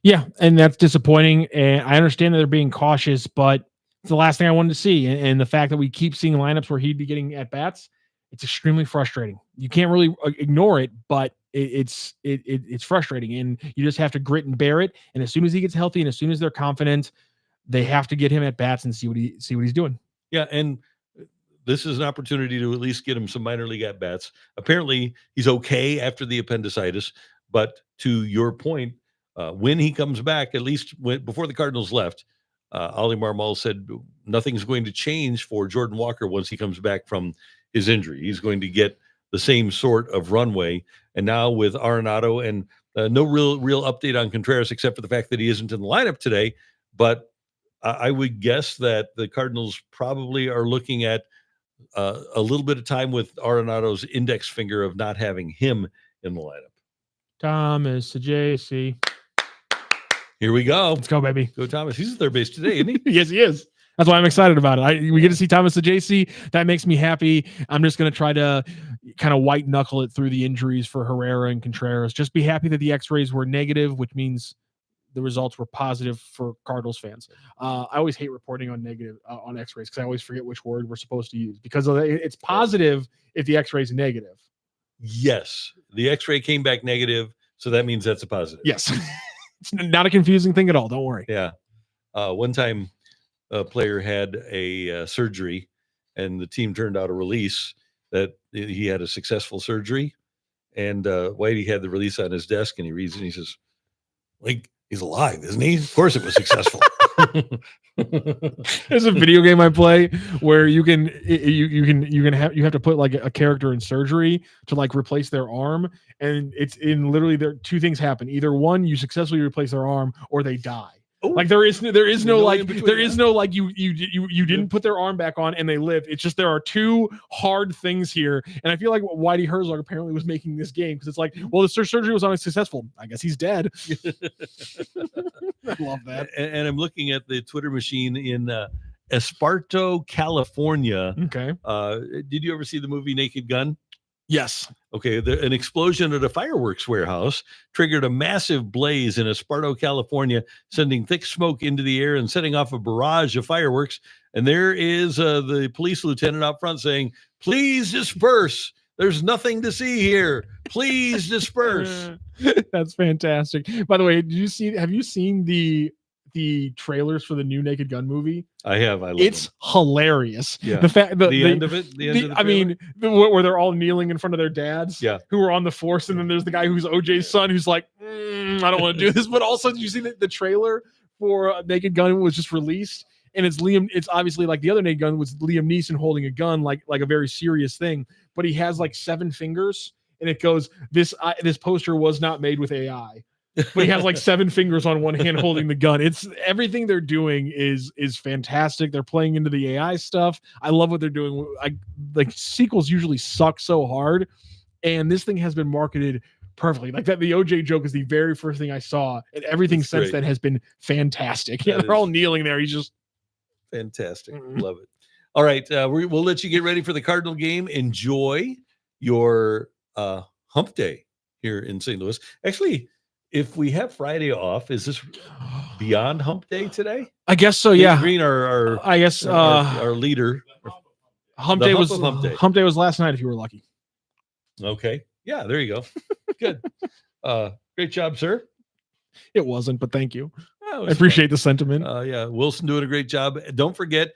B: Yeah, and that's disappointing. And I understand that they're being cautious, but it's the last thing I wanted to see. And the fact that we keep seeing lineups where he'd be getting at bats, it's extremely frustrating. You can't really ignore it, but it's frustrating, and you just have to grit and bear it. And as soon as he gets healthy, and as soon as they're confident, they have to get him at bats and see what he's doing.
A: Yeah, and this is an opportunity to at least get him some minor league at bats. Apparently, he's okay after the appendicitis, but to your point, when he comes back, at least before the Cardinals left, Ollie Marmol said nothing's going to change for Jordan Walker once he comes back from his injury. He's going to get the same sort of runway. And now with Arenado and no real update on Contreras, except for the fact that he isn't in the lineup today. But I would guess that the Cardinals probably are looking at a little bit of time with Arenado's index finger of not having him in the lineup.
B: Thomas, JC.
A: Here we go.
B: Let's go, baby.
A: Go, Thomas. He's at third base today, isn't he?
B: Yes, he is. That's why I'm excited about it. We get to see Thomas the JC. That makes me happy. I'm just going to try to kind of white knuckle it through the injuries for Herrera and Contreras. Just be happy that the X-rays were negative, which means the results were positive for Cardinals fans. I always hate reporting on negative on X-rays because I always forget which word we're supposed to use, because it's positive if the X-ray is negative.
A: Yes, the X-ray came back negative, so that means that's a positive.
B: Yes. It's not a confusing thing at all. Don't worry.
A: Yeah. One time a player had a surgery and the team turned out a release, that he had a successful surgery, and Whitey had the release on his desk, and he reads it, and he says, "Like, he's alive, isn't he? Of course, it was successful."
B: There's a video game I play where you have to put like a character in surgery to like replace their arm, and it's in literally there two things happen. Either one, you successfully replace their arm, or they die.
A: Ooh.
B: Like there is no like
A: in between
B: there is
A: that.
B: no like you didn't put their arm back on and they lived. It's just there are two hard things here, and I feel like Whitey Herzog apparently was making this game because it's like, well, the surgery was unsuccessful. I guess he's dead. I love that.
A: And I'm looking at the Twitter machine in Esparto, California.
B: Okay.
A: Did you ever see the movie Naked Gun?
B: Yes.
A: Okay, an explosion at a fireworks warehouse triggered a massive blaze in Esparto, California, sending thick smoke into the air and setting off a barrage of fireworks. And there is the police lieutenant out front saying, "Please disperse. There's nothing to see here. Please disperse."
B: That's fantastic. By the way, have you seen the trailers for the new Naked Gun movie?
A: I have. I love
B: It's
A: them.
B: hilarious.
A: Yeah.
B: The fact
A: The end of it. The end of the
B: I mean, where they're all kneeling in front of their dads,
A: Yeah.
B: who are on the force, and then there's the guy who's OJ's son, who's like, I don't want to do this. But also, did you see the trailer for Naked Gun was just released, and it's Liam. It's obviously like the other Naked Gun was Liam Neeson holding a gun, like a very serious thing, but he has like 7 fingers, and it goes, this poster was not made with AI. But he has like 7 fingers on one hand holding the gun. It's everything they're doing is fantastic. They're playing into the AI stuff. I love what they're doing. Like sequels usually suck so hard, and this thing has been marketed perfectly. Like that, the OJ joke is the very first thing I saw, and everything
A: That's
B: since
A: great.
B: then has been fantastic. Yeah,
A: That
B: they're all
A: is-
B: kneeling there. He's just
A: Fantastic. Love it. All right. We'll let you get ready for the Cardinal game. Enjoy your hump day here in St. Louis. Actually, if we have Friday off, is this beyond hump day today?
B: I guess so.
A: Dave
B: Yeah.
A: Green, our
B: I guess
A: our leader.
B: hump
A: the
B: day
A: hump
B: was
A: of hump day.
B: hump day was last night if you were lucky.
A: Okay. Yeah, there you go. Good. Great job, sir.
B: It wasn't, but thank you.
A: That was
B: I appreciate the sentiment.
A: yeah, Wilson doing a great job. Don't forget,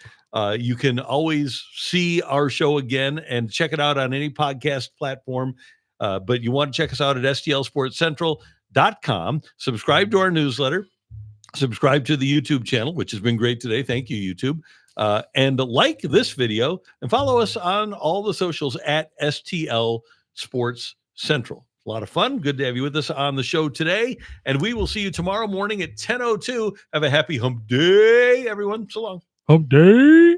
A: you can always see our show again and check it out on any podcast platform. But you want to check us out at stlsportscentral.com. Subscribe to our newsletter. Subscribe to the YouTube channel, which has been great today. Thank you, YouTube. And like this video and follow us on all the socials at STL Sports Central. A lot of fun. Good to have you with us on the show today. And we will see you tomorrow morning at 10:02. Have a happy hump day, everyone. So long.
B: Hump day.